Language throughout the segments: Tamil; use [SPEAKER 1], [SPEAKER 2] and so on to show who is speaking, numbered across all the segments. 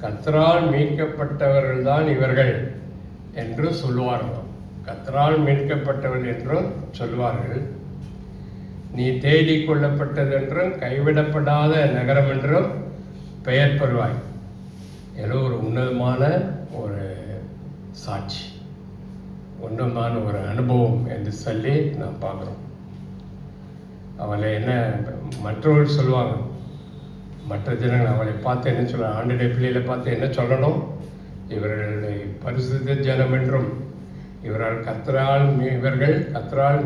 [SPEAKER 1] கர்த்தரால் மீட்கப்பட்டவர்கள்தான் இவர்கள் என்று சொல்லுவார்கள். கர்த்தரால் மீட்கப்பட்டவர்கள் என்றும் சொல்வார்கள். நீ தேடிக் கொள்ளப்பட்டதென்றும் கைவிடப்படாத நகரம் என்றும் பெயர் பெறுவாய். ஏதோ ஒரு உன்னதமான ஒரு சாட்சி, உன்னதமான ஒரு அனுபவம் என்று சொல்லி நாம் பார்க்குறோம். அவளை என்ன மற்றவர்கள் சொல்லுவாங்க, மற்ற ஜனங்கள் அவளை பார்த்து என்ன சொல்கிறாங்க, ஆண்டுடைய பிள்ளைகளை பார்த்து என்ன சொல்லணும், இவர்களுடைய பரிசுத்த ஜனம் என்றும் இவர்கள் கர்த்தரால்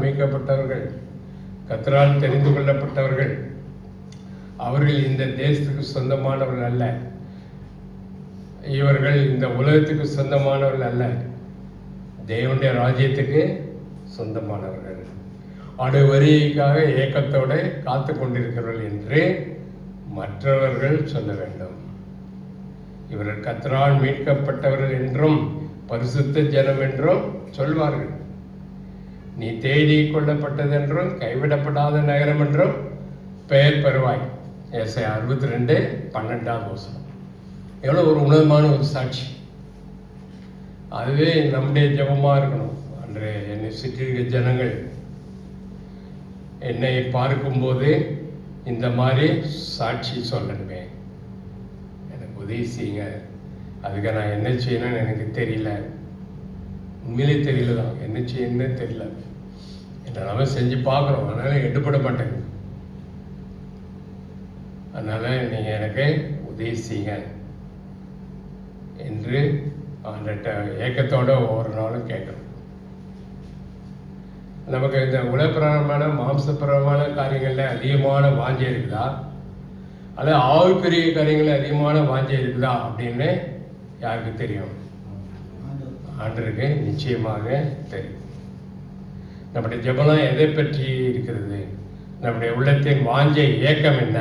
[SPEAKER 1] மீட்கப்பட்டவர்கள், கர்த்தரால் தெரிந்து கொள்ளப்பட்டவர்கள், அவர்கள் இந்த தேசத்துக்கு சொந்தமானவர்கள் அல்ல, இவர்கள் இந்த உலகத்துக்கு சொந்தமானவர்கள் அல்ல, தேவனுடைய ராஜ்யத்துக்கு சொந்தமானவர்கள், அடு வருகைக்காக ஏக்கத்தோடு காத்து கொண்டிருக்கிறவர்கள் என்று மற்றவர்கள் சொல்ல வேண்டும். இவர்கள் கர்த்தரால் மீட்கப்பட்டவர்கள் என்றும் பரிசுத்த ஜனம் என்றும் சொல்வார்கள். நீ தேடி கொள்ளப்பட்டதென்றும் கைவிடப்படாத நகரம் என்றும் பெயர் பெறுவாய். ஏசாயா 62:12. எவ்வளோ ஒரு உன்னதமான ஒரு சாட்சி. அதுவே நம்முடைய ஜெபமாக இருக்கணும். அன்று என்னை சுற்றி இருக்க ஜனங்கள் என்னை பார்க்கும்போது இந்த மாதிரி சாட்சி சொல்லணுமே, எனக்கு உதவி செய்யுங்க, அதுக்கு நான் என்ன செய்யணும்னு எனக்கு தெரியல, உண்மையிலே தெரியல தான், என்ன செய்யணும்னு தெரியல, என்னால் செஞ்சு பார்க்குறோம், அதனால் எடுபட மாட்டேங்க, அதனால் நீங்கள் எனக்கு உதவி செய்யுங்க என்று அந்த ஏக்கத்தோடு ஒவ்வொரு நாளும் கேட்கணும். நமக்கு இந்த உலகப்பிரமான மாம்சப்பிரமான காரியங்களில் அதிகமான வாஞ்சை இருக்குதா, அல்லது ஆவிக்குரிய காரியங்களில் அதிகமான வாஞ்சை இருக்குதா அப்படின்னு யாருக்கு தெரியும்? ஆண்டவருக்கு நிச்சயமாக தெரியும். நம்முடைய ஜெபம் எதை பற்றி இருக்கிறது, நம்முடைய உள்ளத்தின் வாஞ்சை ஏக்கம் என்ன,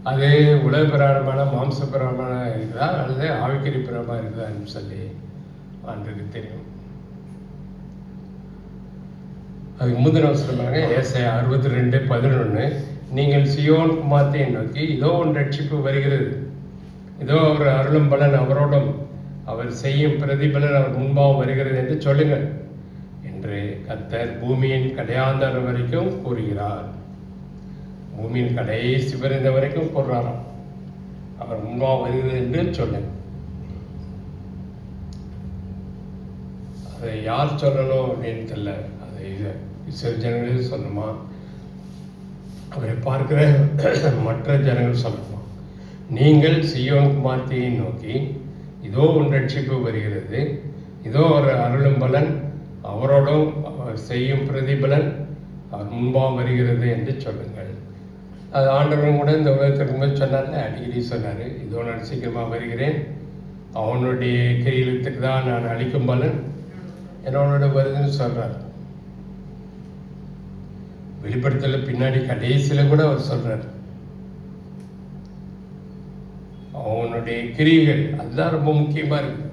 [SPEAKER 1] அது உலகப்பிரமான மாம்சப்பிரமான இருக்குதா அல்லது ஆவிக்குரிய பிரமாக இருக்குதான்னு சொல்லி ஆண்டவருக்கு தெரியும். அதுக்கு முந்தின சொல்லுவாங்க ஏசாயா 62:11, நீங்கள் சியோன் குமாரத்தை நோக்கி இதோ உன் ரட்சிப்பு வருகிறது, இதோ அவர் அருளும் பலன் அவரோடும் அவர் செய்யும் பிரதிபலன் அவர் முன்பாகவும் வருகிறது என்று சொல்லுங்கள் என்று கர்த்தர் பூமியின் கடையாந்தரம் வரைக்கும் கூறுகிறார். பூமியின் கடைசி வரைந்த வரைக்கும் கூறுறாராம், அவர் முன்பாக வருகிறது என்று சொல்லுங்க. அதை யார் சொல்லணும் அப்படின்னு தெரியல, அதை இஸ்ரவேல் ஜனங்களே சொல்லணுமா, அவரை பார்க்கிற மற்ற ஜனங்கள் சொல்லணுமா? நீங்கள் சீயோன் குமாரத்தியை நோக்கி இதோ உன் ரட்சிப்பு வருகிறது, இதோ ஒரு அருளும் பலன் அவரோடும் அவர் செய்யும் பிரதிபலன் அவர் முன்பாக வருகிறது என்று சொல்லுங்கள். அது ஆண்டவரும் கூட இந்த உலகத்திற்கு மேல் சொன்னார்ல, அடிக்கடி சொன்னார், இதோ நான் சீக்கிரமாக வருகிறேன், அவனுடைய கையெழுத்துக்கு தான் நான் அளிக்கும் பலன் என்னோட வருதுன்னு சொல்கிறார். வெளிப்படுத்தல பின்னாடி கடைசியில் கூட அவர் சொல்றார், அவனுடைய கிரியைகள் அதுதான் ரொம்ப முக்கியமா இருக்கு.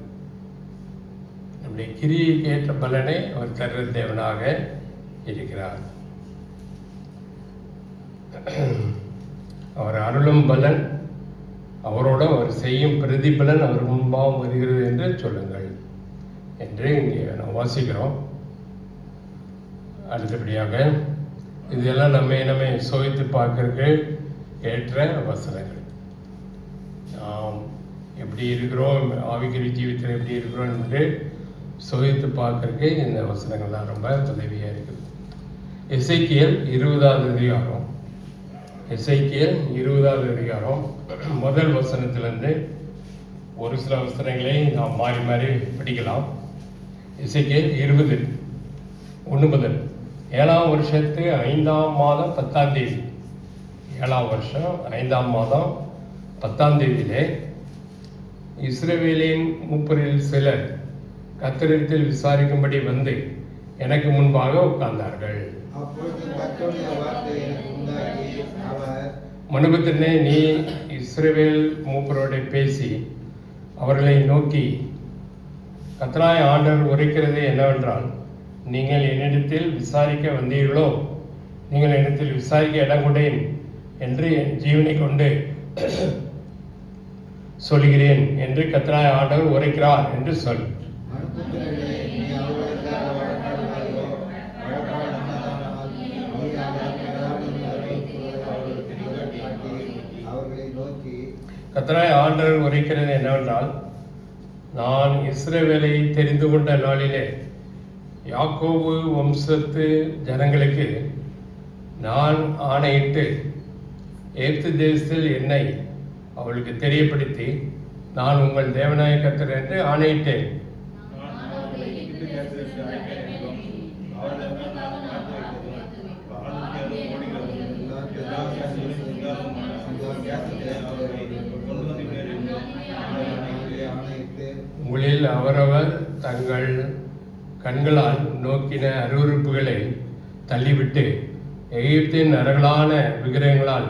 [SPEAKER 1] நம்முடைய கிரியைக்கு ஏற்ற பலனை அவர் தர்ற தேவனாக இருக்கிறார். அவர் அருளும் பலன் அவரோட அவர் செய்யும் பிரதிபலன் அவர் முன்பாகவும் வருகிறது என்று சொல்லுங்கள் என்று இங்கே நாம் வாசிக்கிறோம். அடுத்தபடியாக இதெல்லாம் நம்ம சோதித்து பார்க்கறதுக்கு ஏற்ற வசனங்கள். நாம் எப்படி இருக்கிறோம், ஆவிக்குரிய ஜீவித்தில் எப்படி இருக்கிறோம் என்று சோதித்து பார்க்கறதுக்கு இந்த வசனங்கள்லாம் ரொம்ப உதவியாக இருக்குது. எசேக்கியேல் 20வது அதிகாரம், எசேக்கியேல் 20வது அதிகாரம் முதல் வசனத்திலிருந்து ஒரு சில வசனங்களை நாம் மாறி மாறி படிக்கலாம். எசேக்கியேல் 20:1 முதல் 7ஆம் வருஷத்து 5ஆம் மாதம் 10ஆம் தேதி, 7ஆம் வருஷம் 5ஆம் மாதம் 10ஆம் தேதியிலே இஸ்ரவேலின் மூப்பரில் சிலர் கர்த்தரிடத்தில் விசாரிக்கும்படி வந்து எனக்கு முன்பாக உட்கார்ந்தார்கள். மனுபுத்திரனே, நீ இஸ்ரவேல் மூப்பரோடு பேசி அவர்களை நோக்கி, கர்த்தராகிய ஆண்டவர் உரைக்கிறது என்னவென்றால், நீங்கள் என்னிடத்தில் விசாரிக்க வந்தீர்களோ, நீங்கள் என்னிடத்தில் விசாரிக்க இடம் கொண்டேன் என்று என் ஜீவனை கொண்டு சொல்கிறேன் என்று கர்த்தராகிய ஆண்டவர் உரைக்கிறார் என்று சொல். கர்த்தராகிய ஆண்டவர் உரைக்கிறது என்னவென்றால், நான் இஸ்ரவேலை தெரிந்து கொண்ட நாளிலே யாக்கோபு வம்சத்து ஜனங்களுக்கு நான் ஆணையிட்டு எகிப்து தேசத்தில் என்னை அவளுக்கு தெரியப்படுத்தி நான் உங்கள் தேவனாய கர்த்தர் என்று ஆணையிட்டேன். உங்களில் அவரவர் தங்கள் கண்களால் நோக்கின அருவருப்புகளை தள்ளிவிட்டு எகிப்தின் அரகலான விக்கிரகங்களால்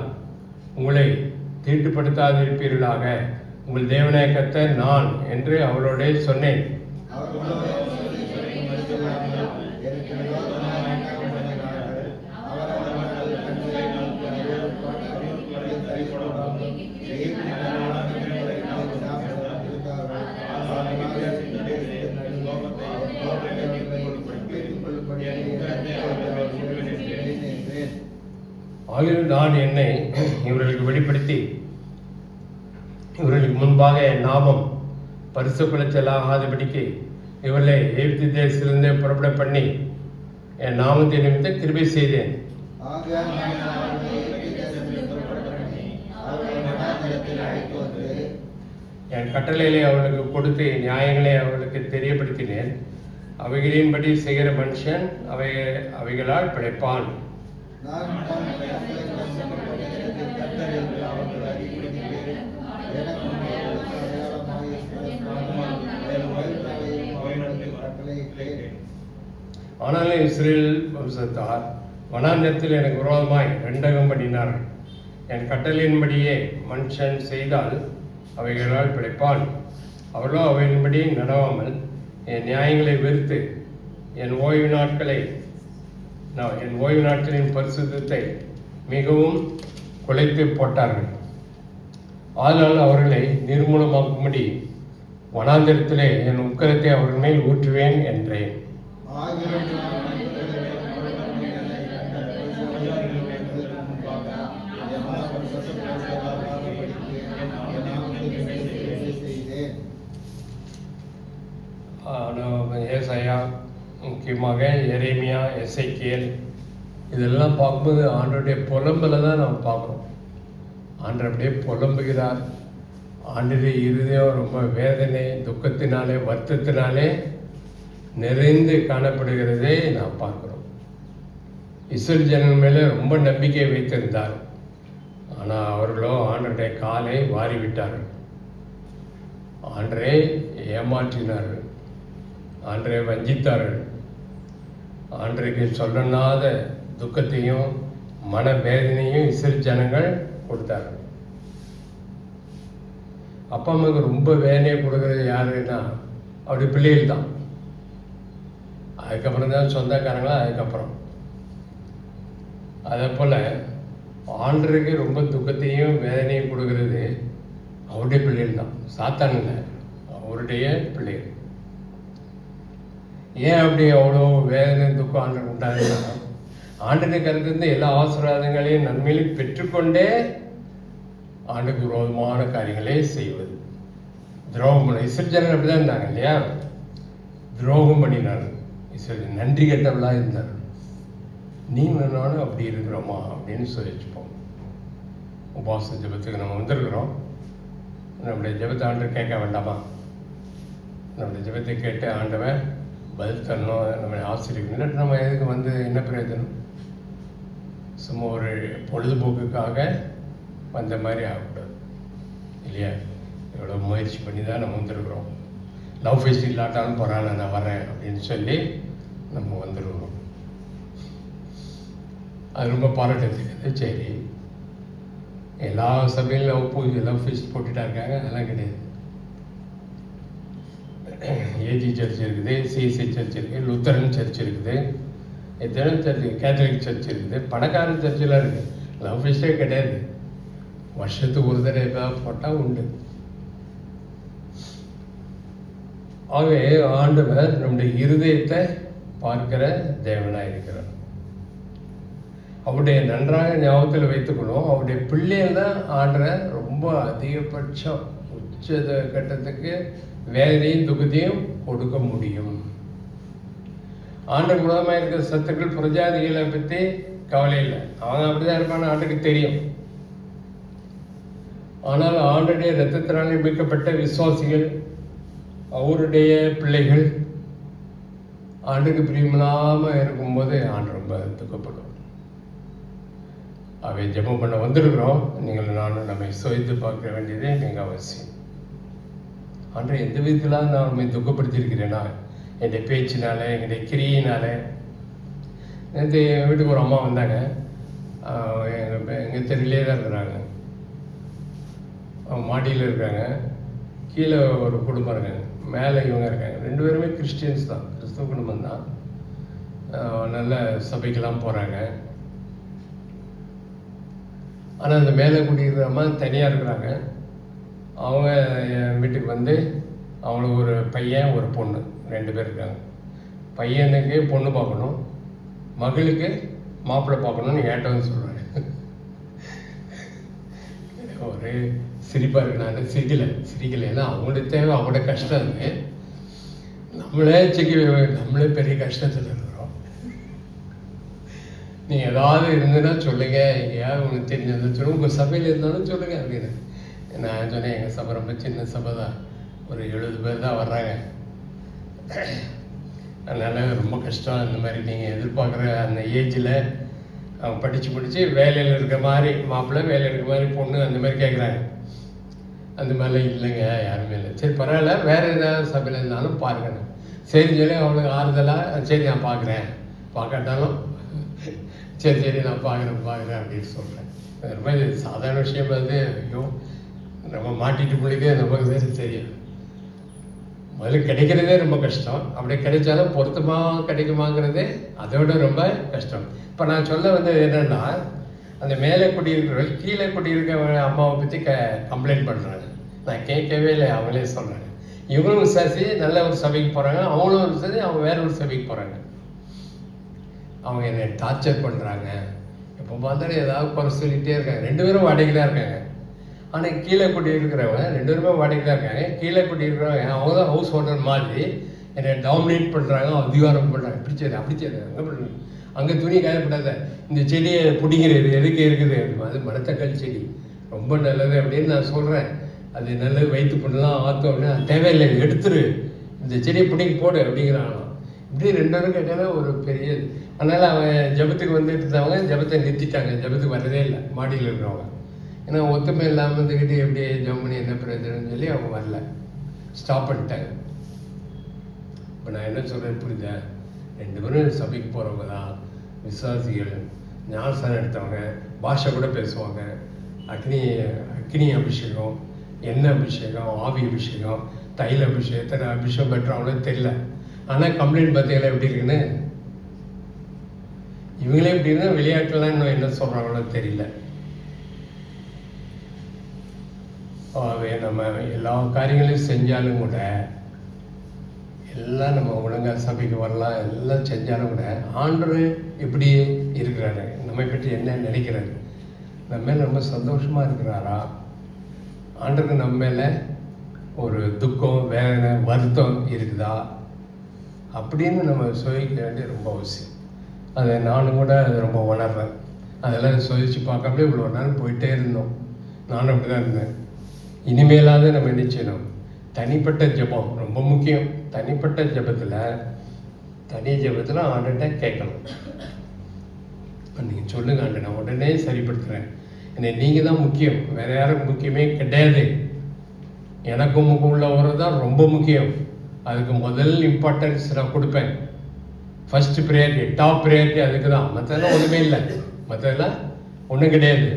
[SPEAKER 1] உங்களை தீட்டுப்படுத்தாதிருப்பீர்களாக. உங்கள் தேவனாய கர்த்தர் நான் என்று அவளோட சொன்னேன். ஆகிய நான் என்னை இவர்களுக்கு வெளிப்படுத்தி இவர்களுக்கு முன்பாக என் நாமம் பரிசு குலைச்சலாகாதபடிக்கு இவர்களை எகிப்து தேசத்திலிருந்து புறப்பட பண்ணி என் நாமத்தை நிமித்த கிருபை செய்தேன். என் கட்டளைகளை அவர்களுக்கு கொடுத்து நியாயங்களை அவர்களுக்கு தெரியப்படுத்தினேன். அவைகளின்படி செய்கிற மனுஷன் அவைகளால் பிழைப்பான். ஆனாலும் இஸ்ரேல் வம்சத்தார் வனாந்தரத்தில் எனக்கு விரோதமாய் ரெண்டகம் பண்ணினார்கள். என் கட்டளையின்படியே மனுஷன் செய்தால் அவைகளால் பிழைப்பான். அவர்களோ அவையின்படி நடவாமல் என் நியாயங்களை வெறுத்து என் ஓய்வு நாட்களின் பரிசுத்தத்தை மிகவும் குலைத்து போட்டார்கள். ஆதலால் அவர்களை நிர்மூலமாக்கும்படி வனாந்தரத்திலே என் உக்கிரத்தை அவர்கள் மேல் ஊற்றுவேன் என்றேன். ஏசாயா, முக்கியமாக எரேமியா, எசேக்கியேல் இதெல்லாம் பார்க்கும்போது ஆண்டவருடைய புலம்பில் தான் நாம் பார்க்குறோம். ஆண்டவர் அப்படியே புலம்புகிறார். ஆண்டுடைய இருதயம் ரொம்ப வேதனை, துக்கத்தினாலே, வருத்தத்தினாலே நிறைந்து காணப்படுகிறதே நாம் பார்க்குறோம். இஸ்ரேல் ஜனங்கள் மேலே ரொம்ப நம்பிக்கை வைத்திருந்தார். ஆனால் அவர்களோ ஆண்டவருடைய காலை வாரிவிட்டார்கள். ஆண்டரை ஏமாற்றினார்கள், ஆண்டரை வஞ்சித்தார்கள். ஆண்டருக்கு சொல்லனாத துக்கத்தையும் மன வேதனையும் இஸ்ரேல் ஜனங்கள் கொடுத்தார்கள். அப்பா அம்மாவுக்கு ரொம்ப வேதனையை கொடுக்குறது யாருன்னா அப்படி பிள்ளைகள் தான். அதுக்கப்புறம் தான் சொந்தக்காரங்களா. அதுக்கப்புறம் அதே போல் ஆண்டருக்கு ரொம்ப துக்கத்தையும் வேதனையும் கொடுக்கறது அவருடைய பிள்ளைகள் தான், சாத்தான் இல்லை, அவருடைய பிள்ளைகள். ஏன் அப்படி அவ்வளோ வேதனை துக்கம் ஆண்டருக்கு உண்டாதுன்னா, ஆண்டனுக்கு கருத்து எல்லா ஆசீர்வாதங்களையும் நன்மையிலும் பெற்றுக்கொண்டே ஆண்டுக்கு விரோதமான காரியங்களே செய்வது, துரோகம் பண்ண. இஸ்ரேல் ஜனங்கள் அப்படி தான் இருந்தாங்க இல்லையா? துரோகம் பண்ணினாங்க. இஸ்ரேல் நன்றி கெட்டவளாக இருந்தார். நானும் அப்படி இருக்கிறோமா அப்படின்னு சொல்லிச்சுப்போம். உபாச ஜபத்துக்கு நம்ம வந்திருக்கிறோம். நம்முடைய ஜபத்தை ஆண்டவர் கேட்க வேண்டாமா? நம்முடைய ஜபத்தை கேட்டு ஆண்டவன் பதில் தரணும், நம்மளை ஆசிரியர். இல்லாட்டி நம்ம எதுக்கு வந்து என்ன பிரயோஜனம்? சும்மா ஒரு பொழுதுபோக்குக்காக வந்த மாதிரி ஆகக்கூடாது இல்லையா? எவ்வளோ முயற்சி பண்ணி தான் நம்ம வந்துருக்குறோம். லவ் ஃபெஸ்ட் இல்லாட்டாலும் போகிறான், நான் வரேன் அப்படின்னு சொல்லி நம்ம வந்துருக்குறோம். அது ரொம்ப பாராட்டத்துக்கு. சரி, எல்லா சபையிலும் லவ் ஃபெஸ்ட் போட்டுட்டா இருக்காங்க, அதெல்லாம் கிடையாது. ஏஜி சர்ச் இருக்குது, சிஎஸ்ஐ சர்ச் இருக்குது, லுத்தரன் சர்ச் இருக்குது, எத்தனை சர்ச், கேத்தலிக் சர்ச் இருக்குது, பணக்கார சர்ச்செலாம் இருக்குது. லவ் ஃபெஸ்ட்டே கிடையாது. வருஷத்துக்கு ஒரு தடவை போட்டால் உண்டு. ஆகவே ஆண்டவர் நம்முடைய இருதயத்தை பார்க்கிற தேவனாக இருக்கிறார். அவருடைய நன்றாக ஞாபகத்தில் வைத்துக்கணும், அவருடைய பிள்ளைகள் தான் ஆண்டரை ரொம்ப அதிகபட்சம் உச்ச கட்டத்துக்கு வேதனையும் துக்கத்தையும் கொடுக்க முடியும். ஆண்டர் மூலமாக இருக்கிற சத்துக்கள் பிரஜாதிகளை பற்றி கவலை இல்லை, அவங்க அப்படிதான் இருப்பான்னு ஆண்டுக்கு தெரியும். ஆனால் ஆண்டுடைய இரத்தத்தினாலே மீட்கப்பட்ட விசுவாசிகள், அவருடைய பிள்ளைகள் ஆண்டுக்கு பிரியமில்லாமல் இருக்கும்போது ஆண்டு ரொம்ப துக்கப்படும். அவை ஜெபம் பண்ண வந்திருக்கிறோம். நீங்கள் நானும் நம்மை சுவைத்து பார்க்க வேண்டியதே மிக அவசியம். ஆண்டு எந்த விதத்தில் நான் நம்மை துக்கப்படுத்தியிருக்கிறேன்னா, என்னுடைய பேச்சினால, எங்களுடைய கிரியினால. நேற்று எங்கள் வீட்டுக்கு ஒரு அம்மா வந்தாங்க, எங்கள் தெருவிலே தான் இருக்கிறாங்க. அவங்க மாடியில் இருக்காங்க, கீழே ஒரு குடும்பம் இருக்காங்க, மேலே இவங்க இருக்காங்க. 2 பேருமே கிறிஸ்டியன்ஸ் தான், கிறிஸ்தவ குடும்பம் தான். நல்ல சபைக்கெல்லாம் போகிறாங்க. ஆனால் அந்த மேலே குடியிருக்கிற அம்மா தனியாக இருக்கிறாங்க. அவங்க என் வீட்டுக்கு வந்து அவங்களுக்கு ஒரு பையன் ஒரு பொண்ணு 2 பேர் இருக்காங்க. பையனுக்கு பொண்ணு பார்க்கணும், மகளுக்கு மாப்பிள்ளை பார்க்கணுன்னு என்கிட்ட வந்து சொல்கிறாங்க. ஒரு சிரிப்பாக இருக்கு. நான் சிரிக்கலைன்னா அவங்களுக்கு தேவை, அவங்களோட கஷ்டம் அது. நம்மளே பெரிய கஷ்டத்தில் இருக்கிறோம். நீங்கள் ஏதாவது இருந்ததுன்னா சொல்லுங்கள், எங்கேயாவது உங்களுக்கு தெரிஞ்சது சொல்லுங்கள், உங்கள் சபையில் இருந்தாலும் சொல்லுங்கள் அப்படின்னு. நான் சொன்னேன், எங்கள் சபை ரொம்ப சின்ன சபை தான், ஒரு 70 பேர் தான் வர்றாங்க. அதனால் ரொம்ப கஷ்டம். இந்த மாதிரி நீங்கள் எதிர்பார்க்குற அந்த ஏஜில் அவங்க படித்து வேலையில் இருக்கிற மாதிரி மாப்பிள்ளை, வேலையில் இருக்கிற மாதிரி பொண்ணு அந்த மாதிரி கேட்குறாங்க. அந்த மாதிரிலாம் இல்லைங்க, யாருமே இல்லை. சரி பரவாயில்ல, வேறு ஏதாவது சபையில் இருந்தாலும் பாருங்கள். சரி சொல்லி அவங்களுக்கு ஆறுதலாக, சரி நான் பார்க்குறேன், பார்க்காட்டாலும் சரி நான் பார்க்குறேன் அப்படின்னு சொல்கிறேன். ரொம்ப இது சாதாரண விஷயம் வந்து, ஐயோ நம்ம மாட்டிட்டு பிள்ளைக்கே நமக்கு வேறு தெரியும். முதல்ல கிடைக்கிறதே ரொம்ப கஷ்டம். அப்படி கிடைச்சாலும் பொருத்தமாக கிடைக்குமாங்கிறதே அதை விட ரொம்ப கஷ்டம். இப்போ நான் சொல்ல வந்து என்னென்னா, அந்த மேலே குடியிருக்கிறவர்கள் கீழே குடியிருக்க அம்மாவை பற்றி கம்ப்ளைண்ட் பண்ணுறாங்க. நான் கேட்கவே இல்லை, அவங்களே சொல்கிறாங்க. இவங்களும் விசாரிச்சு நல்ல ஒரு சபைக்கு போகிறாங்க, அவங்களும் விசாரிச்சு அவங்க வேற ஒரு சபைக்கு போகிறாங்க. அவங்க என்னை டார்ச்சர் பண்ணுறாங்க, எப்போ பார்த்தாலும் ஏதாவது குறை சொல்லிகிட்டே இருக்காங்க. 2 பேரும் வாடகைக்கு தான் இருக்காங்க. ஆனால் கீழே குடி இருக்கிறவங்க 2 பேருமே வாடகைக்கு தான் இருக்காங்க. கீழே குடி இருக்கிறவங்க அவங்க தான் ஹவுஸ் ஓனர் மாதிரி என்னை டாமினேட் பண்ணுறாங்க, அதிகாரம் பண்ணுறாங்க. பிடிச்சது அப்படி செய்யுது, அங்கே பண்ணுறது, அங்கே துணி காயப்படாத, இந்த செடியை பிடிங்கிறது எதுக்கு இருக்குது, அது மரத்தக்காளி செடி ரொம்ப நல்லது அப்படின்னு நான் சொல்கிறேன். அது நல்லது, வயிற்று பண்ணலாம் ஆற்றும் அப்படின்னா தேவையில்லை, எடுத்துரு, இந்த செடியை பிடிங்கி போடு அப்படிங்கிறாங்களாம். இப்படி 2 பேரும் கேட்டாலும் ஒரு பெரிய. அதனால் அவன் ஜபத்துக்கு வந்துட்டு இருந்தவங்க ஜபத்தை நிறுத்திட்டாங்க, ஜபத்துக்கு வரதே இல்லை மாடியில் இருக்கிறவங்க. ஏன்னா ஒத்துமை இல்லாமல் இருந்துக்கிட்டு எப்படி ஜம் பண்ணி என்ன பிரயோஜனம்னு சொல்லி அவங்க வரல, ஸ்டாப் பண்ணிட்டாங்க. இப்போ நான் என்ன சொல்கிறேன் புரியுதா? 2 பேரும் சபைக்கு போகிறவங்க தான், விசுவாசிகள், ஞானஸ்தானம் எடுத்தவங்க, பாஷை கூட பேசுவாங்க. அக்னி அபிஷேகம், எண்ணெய் அபிஷேகம், ஆவி அபிஷேகம், தைல அபிஷேகம், எத்தனை அபிஷேகம் பெற்றவங்களும் தெரியல. ஆனால் கம்ப்ளைண்ட் பார்த்தீங்களா எப்படி இருக்குன்னு? இவங்களே எப்படின்னா விளையாட்டுலாம் இன்னும் என்ன சொல்கிறாங்களோ தெரியல. நம்ம எல்லா காரியங்களையும் செஞ்சாலும் கூட, எல்லாம் நம்ம ஒழுங்காக சபைக்கு வரலாம், எல்லாம் செஞ்சாலும் கூட ஆண்டவர் எப்படி இருக்கிறாரு, நம்மை பற்றி என்ன நினைக்கிறாரு, நம்ம மேலே ரொம்ப சந்தோஷமாக இருக்கிறாரா, ஆண்டருக்கு நம்ம மேலே ஒரு துக்கம், வேதனை, வருத்தம் இருக்குதா அப்படின்னு நம்ம சுவைக்க வேண்டிய ரொம்ப அவசியம். அதை நானும் கூட அதை ரொம்ப உணர்றேன். அதெல்லாம் சுவைச்சு பார்க்காமலே இவ்வளோ நாள் போயிட்டே இருந்தோம். நானும் அப்படி தான் இருந்தேன். இனிமேலாவது நம்ம என்ன செய்யணும்? தனிப்பட்ட ஜெபம் ரொம்ப முக்கியம். தனிப்பட்ட ஜெபத்தில் ஆண்டன்ட்ட கேட்கணும். நீங்கள் சொல்லுங்கள் ஆண்டு, நான் உடனே சரிப்படுத்துகிறேன், என்னை நீங்கள் தான் முக்கியம், வேறு யாரும் முக்கியமே கிடையாது. எனக்கும் உள்ள ஒரு தான் ரொம்ப முக்கியம். அதுக்கு முதல் இம்பார்ட்டன்ஸ் நான் கொடுப்பேன். ஃபஸ்ட்டு ப்ரையாரிட்டி, டாப் ப்ரையாரிட்டி அதுக்கு தான். மற்றதெல்லாம் ஒன்றுமே இல்லை, மற்றதெல்லாம் ஒன்றும் கிடையாது.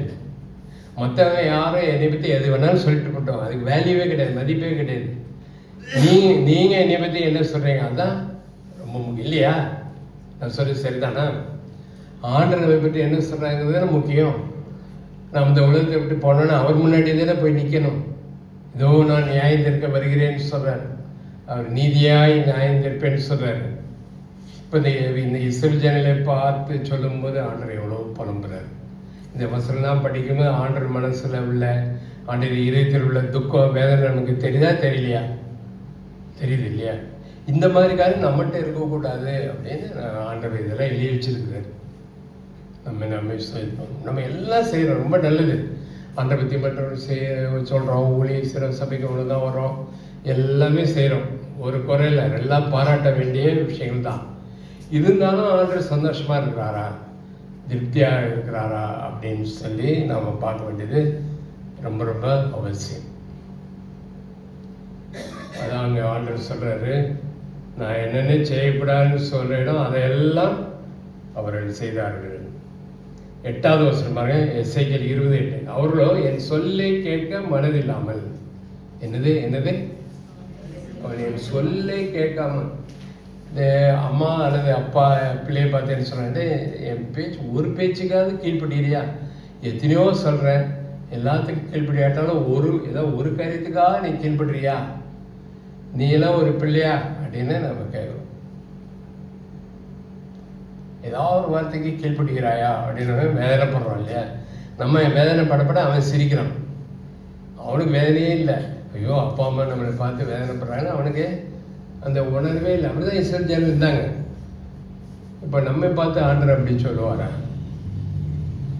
[SPEAKER 1] மற்றவங்க யாரும் என்னை பற்றி எது வேணாலும் சொல்லிட்டு போட்டோம், அதுக்கு வேல்யூவே கிடையாது, மதிப்பே கிடையாது. நீங்கள் என்னை பற்றி என்ன சொல்கிறீங்க அதுதான் ரொம்ப முக்கியம் இல்லையா? நான் சொல்லி சரிதானா? ஆண்டவரை பற்றி என்ன சொல்கிறாங்கிறது தானே முக்கியம். நம்ம இந்த உலகத்தை விட்டு போனோன்னா அவர் முன்னாடி தானே போய் நிற்கணும். இதோ நான் நியாயம் தீர்க்க வருகிறேன்னு சொல்கிறேன். அவர் நீதியாய் நியாயம் தீர்ப்பேன்னு சொல்கிறார். இப்போ இந்த இஸ்ரவேல் ஜனங்களை பார்த்து சொல்லும்போது ஆண்டவர் எவ்வளோ புலம்புறார். இந்த வசனம்லாம் படிக்கும்போது ஆண்டவர் மனசில் உள்ள ஆண்டவர் இதயத்தில் உள்ள துக்கம் வேதனை நமக்கு தெரியுதா தெரியலையா? தெரியுது இல்லையா? இந்த மாதிரி காரியம் நம்மகிட்ட இருக்கக்கூடாது அப்படின்னு ஆண்டவர் இதெல்லாம் எழுதி வச்சிருக்கிறார். நம்ம எல்லாம் செய்கிறோம், ரொம்ப நல்லது. ஆண்டை பற்றி மற்றவர்கள் சொல்கிறோம், ஊழிய சிற சபைக்கு ஒழுங்காக வரோம், எல்லாமே செய்கிறோம், ஒரு குறையில் எல்லாம் பாராட்ட வேண்டிய விஷயங்கள் தான். இருந்தாலும் ஆண்டவர் சந்தோஷமாக இருக்கிறாரா, திருப்தியாக இருக்கிறாரா அப்படின்னு சொல்லி நாம் பார்க்க வேண்டியது ரொம்ப ரொம்ப அவசியம். அதான் அங்கே ஆண்டவர் சொல்கிறாரு, நான் என்னென்ன செய்யக்கூடாதுன்னு சொல்கிறேனோ அதையெல்லாம் அவர்கள் செய்தார்கள். 8வது வசனம் பாருங்க, எசேக்கியேல் 20:8. அவர்களோ என் சொல்லை கேட்க மனதில்லாமல். என்னது அவன் என் சொல்லை கேட்காம, இந்த அம்மா அல்லது அப்பா பிள்ளையை பார்த்தேன்னு சொன்னேன், என் பேச்சு ஒரு பேச்சுக்காவது கீழ்படுகிறியா? எத்தனையோ சொல்கிறேன், எல்லாத்துக்கும் கீழ்படியாட்டாலும் ஏதோ ஒரு காரியத்துக்காக நீ கீழ்படுறியா? நீ எல்லாம் ஒரு பிள்ளையா அப்படின்னு நம்ம கேட்குறோம். ஏதாவது ஒரு வார்த்தைக்கு கீழ்படுகிறாயா அப்படின்னு வேதனைப்படுறோம் இல்லையா? நம்ம வேதனைப்படப்பட அவன் சிரிக்கிறான், அவனுக்கு வேதனையே இல்லை. ஐயோ அப்பா அம்மா நம்மளை பார்த்து வேதனைப்படுறாங்கன்னு அவனுக்கு அந்த உணர்வே இல்லை. அப்படிதான் இஸ்ரவேல் ஜனங்கள் இருந்தாங்க. இப்போ நம்ம பார்த்து ஆண்டவர் அப்படின்னு சொல்லுவாரா?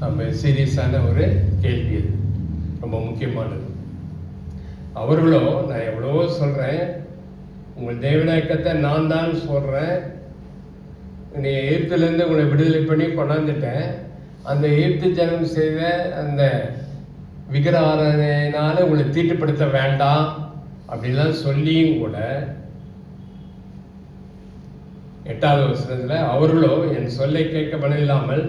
[SPEAKER 1] நம்ம சீரியஸான ஒரு கேள்வி, அது ரொம்ப முக்கியமானது. அவர்களோ, நான் எவ்வளவோ சொல்கிறேன், உங்கள் தேவநாயக்கத்தை நான் தான் சொல்கிறேன், நீ எகிப்திலேருந்து உங்களை விடுதலை பண்ணி கொண்டாந்துட்டேன், அந்த எகிப்து ஜனம் செய்த அந்த விக்கிரகாராதனையினால உங்களை தீட்டுப்படுத்த வேண்டாம் அப்படிலாம் சொல்லியும் கூட 8வது வசனத்தில் அவர்களோ என் சொல்லை கேட்க மனதில்லாமல்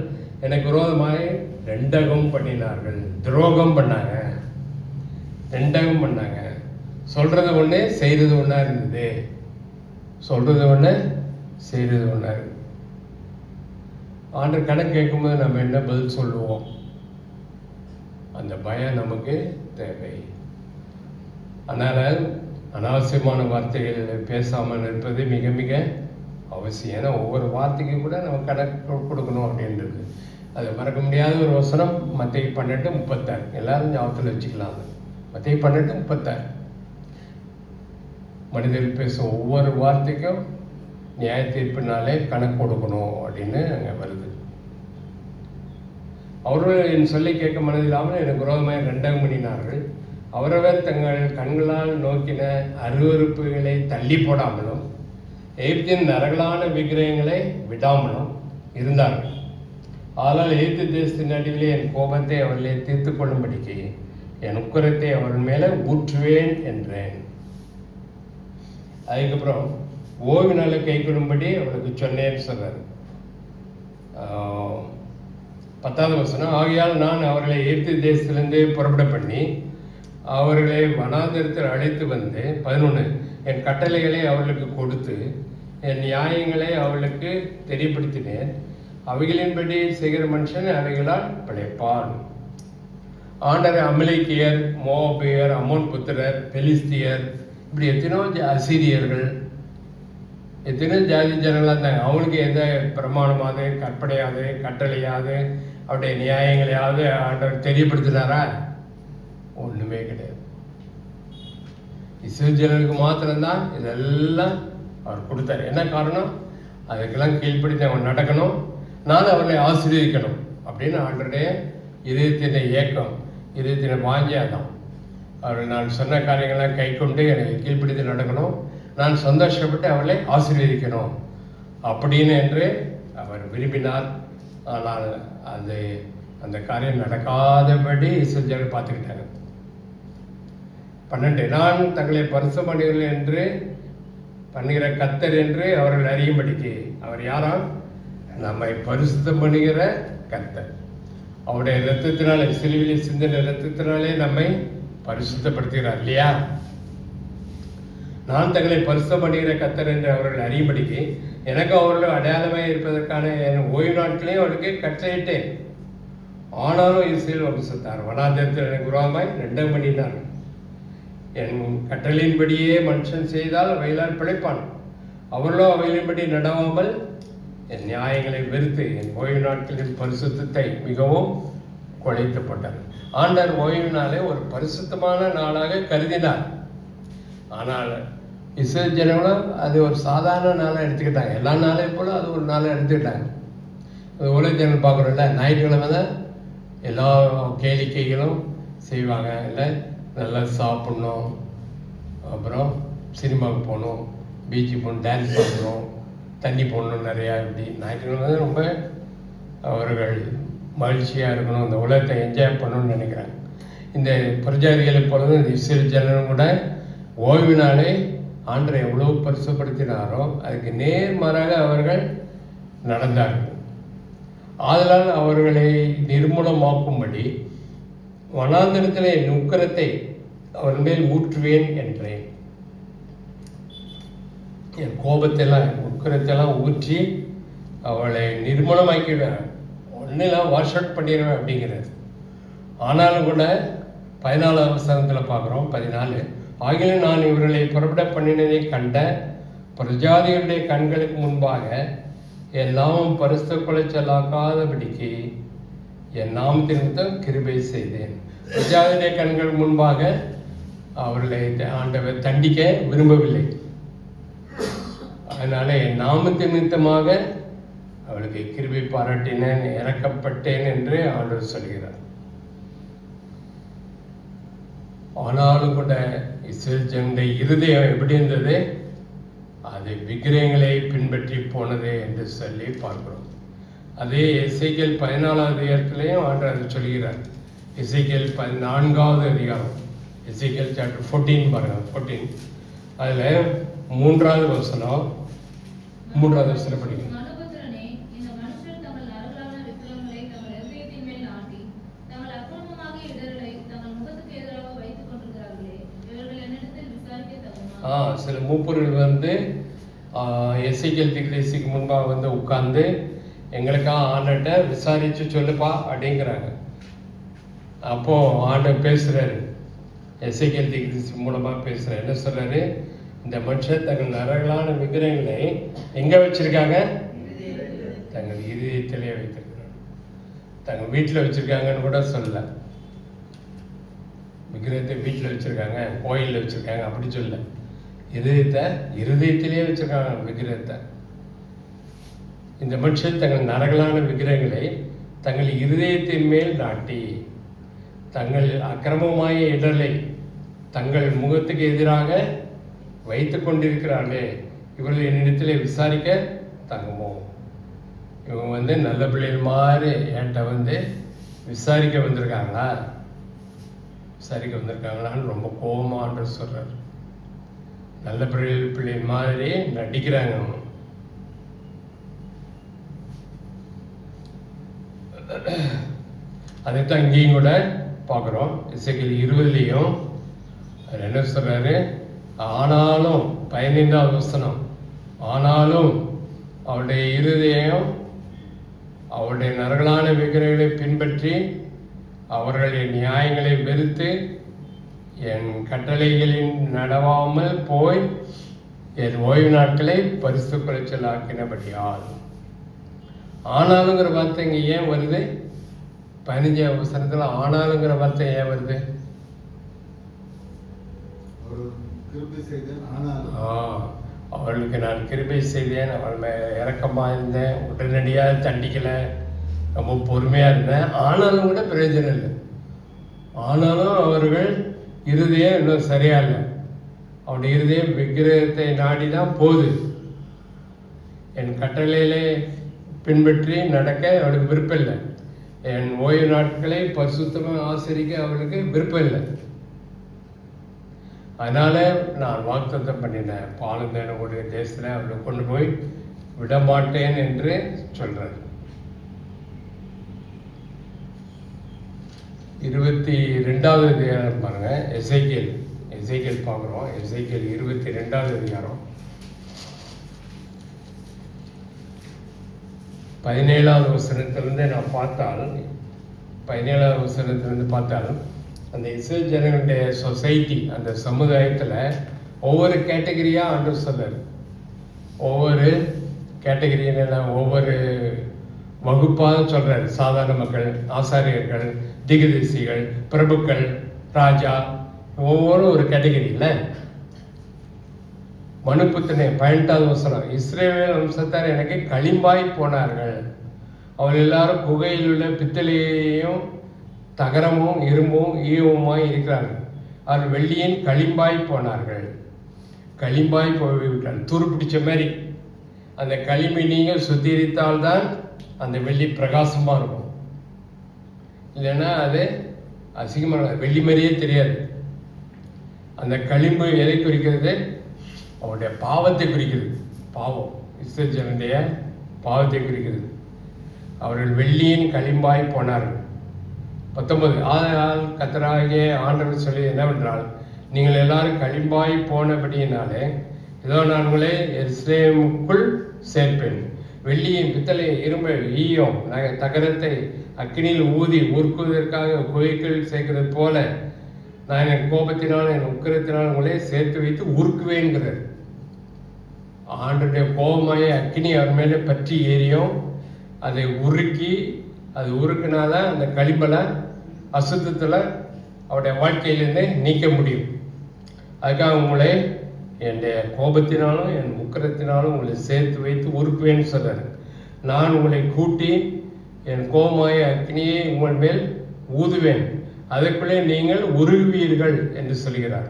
[SPEAKER 1] எனக்கு விரோதமாய் ரெண்டகம் பண்ணினார்கள். துரோகம் பண்ணாங்க, ரெண்டகம் பண்ணாங்க. சொல்கிறது ஒன்று செய்கிறது ஒன்றா இருந்தது, சொல்கிறது ஒன்று செய்கிறது ஒன்றா இருந்தது. ஆண்டவர் கணக்கு கேட்கும்போது நம்ம என்ன பதில் சொல்லுவோம்? அந்த பயம் நமக்கு தேவை. அதனால் அனாவசியமான வார்த்தைகள் பேசாமல் இருப்பது மிக மிக அவசியம். ஏன்னா ஒவ்வொரு வார்த்தைக்கும் கூட நம்ம கணக்கு கொடுக்கணும் அப்படின்றது. அது மறக்க முடியாத ஒரு வசனம் மத்தேயு 12:36. எல்லாரும் ஞாபகத்தில் வச்சுக்கலாம். மத்தேயு 12:36. மனிதர்கள் பேசும் ஒவ்வொரு வார்த்தைக்கும் நியாய தீர்ப்பினாலே கணக்கு கொடுக்கணும் அப்படின்னு அங்கே வருது. அவர்கள் என் சொல்லை கேட்க மனதில்லாமல் எனக்கு விரோதமாக ரெண்டகம் பண்ணினார்கள். அவரவர் தங்கள் கண்களால் நோக்கின அருவருப்புகளை தள்ளி போடாமலும் எகிப்தின் நரகலான விக்கிரகங்களை விடாமலும் இருந்தார்கள். ஆனால் எகிப்து தேசத்தின் நடுவிலே என் கோபத்தை அவர்களை தீர்த்து கொள்ளும்படிக்கு என் உக்கரத்தை அவர்கள் மேலே ஊற்றுவேன் என்றேன். அதுக்கப்புறம் ஓய்வு நாளை கை கொள்ளும்படி அவளுக்கு சொன்னேன்னு சொல்றாரு. 10வது வசனம், ஆகையால் நான் அவர்களை எகிப்து தேசத்திலிருந்து புறப்பட பண்ணி அவர்களை வனாந்தரத்தில் அழைத்து வந்து 11 என் கட்டளைகளை அவர்களுக்கு கொடுத்து என் நியாயங்களை அவர்களுக்கு தெரியப்படுத்தினேன். அவைகளின்படி செய்கிற மனுஷன் அவைகளால் பிழைப்பான். ஆண்டவர் அமலேக்கியர், மோவாபியர், அம்மோன் புத்திரர், பெலிஸ்தியர், இப்படி எத்தனோ அசீரியர்கள், எத்தனை ஜாதி ஜனங்களாக இருந்தாங்க. அவங்களுக்கு எந்த பிரமாணமாவது கற்பனையாது கட்டளையாது அவருடைய நியாயங்களையாவது ஆண்டவர் தெரியப்படுத்தினாரா? ஒன்றுமே கிடையாது. இஸ்ரவேல் ஜனங்களுக்கு மாத்திரம்தான் இதெல்லாம் அவர் கொடுத்தாரு. என்ன காரணம்? அதுக்கெல்லாம் கீழ்ப்படித்து அவன் நடக்கணும், நான் அவர்களை ஆசீர்வதிக்கணும் அப்படின்னு ஆண்டருடைய இதயத்தின் ஏக்கம், இதயத்தின் வாஞ்சியாதான். அவர் நான் சொன்ன காரியங்கள்லாம் கை கொண்டு எனக்கு கீழ்ப்பிடித்து நடக்கணும், நான் சந்தோஷப்பட்டு அவளை ஆசீர்வதிக்கணும் அப்படின்னு என்று அவர் விரும்பினார். ஆனால் அந்த காரியம் நடக்காதபடி இஸ்ரவேல் ஜனங்கள் பார்த்துக்கிட்டாங்க. 12 நான் தங்களை பரிசுத்தம் பண்ணுகிறேன் என்று பண்ணுகிற கர்த்தர் என்று அவர்கள் அறியும்படிக்கு. அவர் யாராம்? நம்மை பரிசுத்தம் பண்ணுகிற கர்த்தர். அவருடைய இரத்தத்தினாலே, சிலுவிலே சிந்தின இரத்தத்தினாலே நம்மை பரிசுத்தப்படுத்துகிறார் இல்லையா? நான் தங்களை பரிசுத்தம் பண்ணுகிற கர்த்தர் என்று அவர்கள் அறியும்படிக்கு எனக்கு அவர்கள் அடையாளமாக இருப்பதற்கான என் ஓய்வு நாட்களையும் அவருக்கு கட்டளையிட்டேன். ஆனாலும் இஸ்ரவேல் வம்சத்தார் வனாந்தரத்தில் எனக்கு விரோதமாய் ரெண்டம் பண்ணினார். என் கட்டளையின்படியே மனுஷன் செய்தால் அவைகளால் பிழைப்பான். அவர்களோ அவைகளின்படி நடவாமல் என் நியாயங்களை வெறுத்து என் ஓய்வு நாட்களின் பரிசுத்தத்தை மிகவும் குலைத்துப்பட்டார். ஆண்டவர் ஓய்வு நாளை ஒரு பரிசுத்தமான நாளாக கருதினார். ஆனால் இஸ்ரேல் ஜனங்களும் அது ஒரு சாதாரண நாளாக எடுத்துக்கிட்டாங்க. எல்லா நாளையும் போல அது ஒரு நாளாக எடுத்துக்கிட்டாங்க. உலக ஜனங்கள் பார்க்குறோம்ல, ஞாயிற்றுக்கிழமை தான் எல்லா கேளிக்கைகளும் செய்வாங்க. இல்லை நல்லா சாப்பிட்ணும், அப்புறம் சினிமாவுக்கு போகணும், பீச்சுக்கு போகணும், டான்ஸ் பண்ணணும், தண்ணி போடணும், நிறையா. இப்படி ஞாயிற்றுக்கிழமை தான் ரொம்ப அவர்கள் மகிழ்ச்சியாக இருக்கணும், இந்த உலகத்தை என்ஜாய் பண்ணணும்னு நினைக்கிறாங்க. இந்த பிரஜாதிகளை போலவும் இந்த இஸ்ரேல் ஜனங்களும் கூட ஓய்வு நாளை ஆண்டரை எவ்வளவு பரிசுப்படுத்தினாரோ அதுக்கு நேர்மாறாக அவர்கள் நடந்தார்கள். ஆதலால் அவர்களை நிர்மூலமாக்கும்படி வனாந்தரத்தில் என் உக்கிரத்தை அவர் மேல் ஊற்றுவேன் என்றேன். என் கோபத்தெல்லாம் உக்கிரத்தெல்லாம் ஊற்றி அவளை நிர்மூலமாக்கிடுவேன், ஒன்றுலாம் வாஷ் அவுட் பண்ணிடுவேன் அப்படிங்கிறது. ஆனாலும் கூட 14 வசனத்தில் பார்க்குறோம், 14, ஆகிலும் நான் இவர்களை புறப்பட பண்ணினதை கண்ட பிரஜாதிகளுடைய கண்களுக்கு முன்பாக என் நாமம் பரிசுத்த குலைச்சலாக்காதபடிக்கு என் நாமத்தின் நிமித்தம் கிருபை செய்தேன். பிரஜாதியுடைய கண்கள் முன்பாக அவர்களை ஆண்டவர் தண்டிக்க விரும்பவில்லை. அதனால என் நாமத்தின் நிமித்தமாக அவளுக்கு கிருபை பாராட்டினேன், இறக்கப்பட்டேன் என்று ஆண்டவர் சொல்கிறார். ஆனாலும் கூட இஸ்ரேல் ஜனங்களுடைய இருதயம் எப்படி இருந்தது? அது விக்கிரகங்களை பின்பற்றி போனது என்று சொல்லி பார்க்கிறோம். அதே எசேக்கியேல் 14வது அதிகாரத்திலையும் ஆண்டவர் அதை சொல்கிறார். எசேக்கியேல் 14வது அதிகாரம், எசேக்கியேல் சாப்டர் 14 பாருங்க, 14 அதில் 3வது வசனம் படிக்கணும். சில மூப்பர்கள் எசேக்கியேல் தீர்க்கதரிசிக்கு முன்பாக உட்கார்ந்து எங்களுக்காக ஆண்டட்ட விசாரித்து சொல்லுப்பா அப்படிங்கிறாங்க. அப்போது ஆண்டவர் பேசுகிறாரு, எசேக்கியேல் தீர்க்கதரிசி மூலமாக பேசுகிறார். என்ன சொல்கிறாரு? இந்த மனுஷன் தங்கள் நரகலான விக்கிரகங்களை எங்கே வச்சுருக்காங்க? தங்கள் இதயத்திலே வைத்திருக்கிறாங்க. தங்கள் வீட்டில் வச்சுருக்காங்கன்னு கூட சொல்லலை. விக்கிரகத்தை வீட்டில் வச்சுருக்காங்க, கோயிலில் வச்சுருக்காங்க அப்படி சொல்ல, இருதயத்திலே வச்சுருக்காங்க விக்கிரகத்தை. இந்த மனுஷன் தங்கள் நரகலான விக்கிரகங்களை தங்கள் இருதயத்தின் மேல் நாட்டி தங்கள் அக்கிரமமாய இடலை தங்கள் முகத்துக்கு எதிராக வைத்து கொண்டிருக்கிறார்களே, இவர்கள் என்னிடத்தில் விசாரிக்க தங்குமோ? இவங்க நல்ல பிள்ளைகள் மாதிரி என்கிட்ட விசாரிக்க வந்திருக்காங்களா, விசாரிக்க வந்திருக்காங்களான்னு ரொம்ப கோபமான்னு சொல்கிறார். நல்ல பிள்ளை மாதிரி நடிக்கிறாங்க. அதைத்தான் இங்கேயும் கூட பார்க்குறோம். எசேக்கியேல் 20லையும் என்ன சொல்கிறாரு? ஆனாலும் 15வது வசனம், ஆனாலும் அவருடைய இருதயம் அவருடைய நரகலான விக்கிரகங்களை பின்பற்றி அவர்கள் என் நியாயங்களை வெறுத்து என் கட்டளைகளின் நடவாமல் போய் என் ஓய்வு நாட்களை பரிசுத்த குலைச்சலாக்கினபடியால். ஆனாலுங்கிற வார்த்தை இங்கே ஏன் வருது? 15வது வசனத்தில் ஆனாலுங்கிற வார்த்தை ஏன் வருது? அவர்களுக்கு நான் கிருபை செய்தேன், அவள் இறக்கமாக இருந்தேன், உடனடியாக தண்டிக்கலை, ரொம்ப பொறுமையாக இருந்தேன். ஆனாலும் கூட பிரயோஜனம் இல்லை. ஆனாலும் அவர்கள் இருதயம் இன்னும் சரியா இல்லை. அவனுடைய இருதயம் விக்கிரகத்தை நாடி தான் போகுது. என் கட்டளையிலே பின்பற்றி நடக்க அவளுக்கு விருப்பம் இல்லை. என் ஓய்வு நாட்களை பரிசுத்தமாக ஆசிரிக்க அவளுக்கு விருப்பம் இல்லை. அதனால் நான் வாக்குத்தத்தம் பண்ணினேன், பாலுந்தேனுடைய தேசத்தில் அவளை கொண்டு போய் விடமாட்டேன் என்று சொல்கிறார். 22வது அதிகாரம் பாருங்க, எசேக்கியேல் பார்க்குறோம். எசேக்கியேல் 22வது அதிகாரம் 17வது வசனத்திலிருந்து நான் பார்த்தால், 17வது வசனத்திலிருந்து பார்த்தால் அந்த இஸ்ரேல் ஜனங்களுடைய சொசைட்டி, அந்த சமுதாயத்தில் ஒவ்வொரு கேட்டகரியாக ஆண்டவர் சொல்றார். ஒவ்வொரு கேட்டகரியிலாம் ஒவ்வொரு வகுப்பாக சொல்கிறார். சாதாரண மக்கள், ஆசாரியர்கள், திகதரிசிகள், பிரபுக்கள், ராஜா, ஒவ்வொரு ஒரு கேட்டகரி இல்லை. மனுப்புத்தனை 18வது வசனம், இஸ்ரவேல் வம்சத்தார் எனக்கு களிம்பாய் போனார்கள். அவர் எல்லாரும் குகையில் உள்ள பித்தளையையும் தகரமும் இரும்பும் ஈயவுமாய் இருக்கிறார்கள். அவர் வெள்ளியின் களிம்பாய் போனார்கள். களிம்பாய் போய்விட்டார், துரு பிடிச்ச மாதிரி. அந்த களிம்பை நீங்கள் சுத்திகரித்தால்தான் அந்த வெள்ளி பிரகாசமாக இருக்கும். இல்லைன்னா அது அசிங்கமான வெள்ளி மாதிரியே தெரியாது. அந்த களிம்பு எதை குறிக்கிறது? அவருடைய பாவத்தை குறிக்கிறது. பாவம், இஸ்ரவேல் ஜனங்களுடைய பாவத்தை குறிக்கிறது. அவர்கள் வெள்ளியின் களிம்பாய் போனார்கள். 19, ஆனால் கர்த்தராகிய ஆண்டவர் சொல்லி என்னவென்றால், நீங்கள் எல்லாரும் களிம்பாய் போனபடியினாலே இதோ நான் உங்களை எருசலேமுக்குள் சேர்ப்பேன். வெள்ளியின் பித்தளை இரும்பை ஈயம் தகரத்தை அக்கினியில் ஊதி உருக்குவதற்காக குகைக்குள் சேர்க்கிறது போல நான் என் கோபத்தினால் என் உக்கிரத்தினால் உங்களை சேர்த்து வைத்து உருக்குவேங்கிறார். ஆண்டுடைய கோபமாய அக்கினி அவர் மேலே பற்றி ஏறியும் அதை உருக்கி, அது உருக்குனாதான் அந்த களிம்பலை அசுத்தத்தில் அவருடைய வாழ்க்கையிலேருந்து நீக்க முடியும். அதுக்காக உங்களை என்னுடைய கோபத்தினாலும் என் உக்கிரத்தினாலும் உங்களை சேர்த்து வைத்து உருக்குவேன்னு சொல்றார். நான் உங்களை கூட்டி என் கோபமாய அக்னியை உங்கள் மேல் ஊதுவேன், அதற்குள்ளே நீங்கள் உருகுவீர்கள் என்று சொல்கிறார்.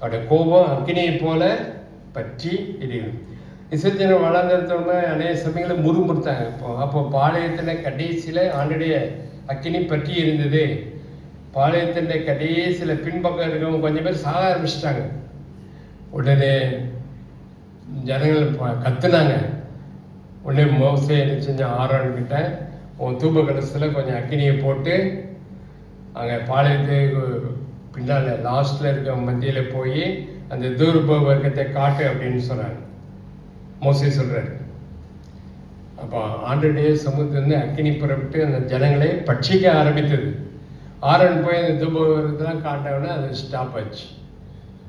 [SPEAKER 1] அவருடைய கோபம் அக்னியை போல பற்றி எரியும். இஸ்ரவேல் வளர்ந்தோட அநேக சமயங்களை முறுமுறுத்தாங்க. அப்போ பாளையத்தின் கடைசியில் ஆண்டுடைய அக்கினி பற்றி இருந்தது. பாளையத்தின் கடைசியில் பின்பக்கம் இருக்கவங்க கொஞ்சம் பேர் சாக ஆரம்பிச்சிட்டாங்க. உடனே ஜனங்கள் கத்துனாங்க. உடனே மோசே என்ன செஞ்சான், ஆரோன்கிட்ட உன் தூப கலசத்தில் கொஞ்சம் அக்கினியை போட்டு அங்கே பாளையத்துக்கு பின்னால் லாஸ்ட்டில் இருக்க மத்தியில் போய் அந்த தூர்ப வர்க்கத்தை காட்டு அப்படின்னு சொன்னாங்க. மோசே சொல்கிறார். அப்போ ஆண்டுடைய சமூகத்திலிருந்து அக்கினி புறப்பட்டு அந்த ஜனங்களை பட்சிக்க ஆரம்பித்தது. ஆரோன் போய் அந்த தூப வர்க்கத்தெல்லாம் காட்டவுடனே அது ஸ்டாப் ஆச்சு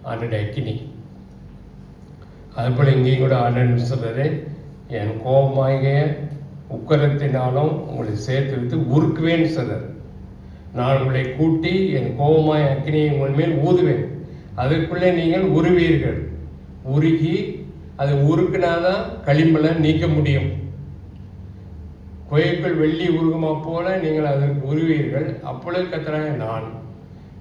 [SPEAKER 1] ஆண்டுடைய அக்கினி. அதுபோல் இங்கேயும் கூட ஆண்டவர் சொல்றாரு, என் கோபமாகிய உக்கரத்தினாலும் உங்களை சேர்த்து வைத்து உருக்குவேன்னு சொல்றாரு. நான் உங்களை கூட்டி என் கோபமாய அக்கினியை உங்கள் மேல் ஊதுவேன், அதற்குள்ளே நீங்கள் உருவீர்கள். உருகி அது உருக்குனாதான் களிம்பலை நீக்க முடியும். கோயிலுக்குள் வெள்ளி உருகுமா போல நீங்கள் அதற்கு உருவீர்கள். அப்பொழுது கர்த்தராகிய நான்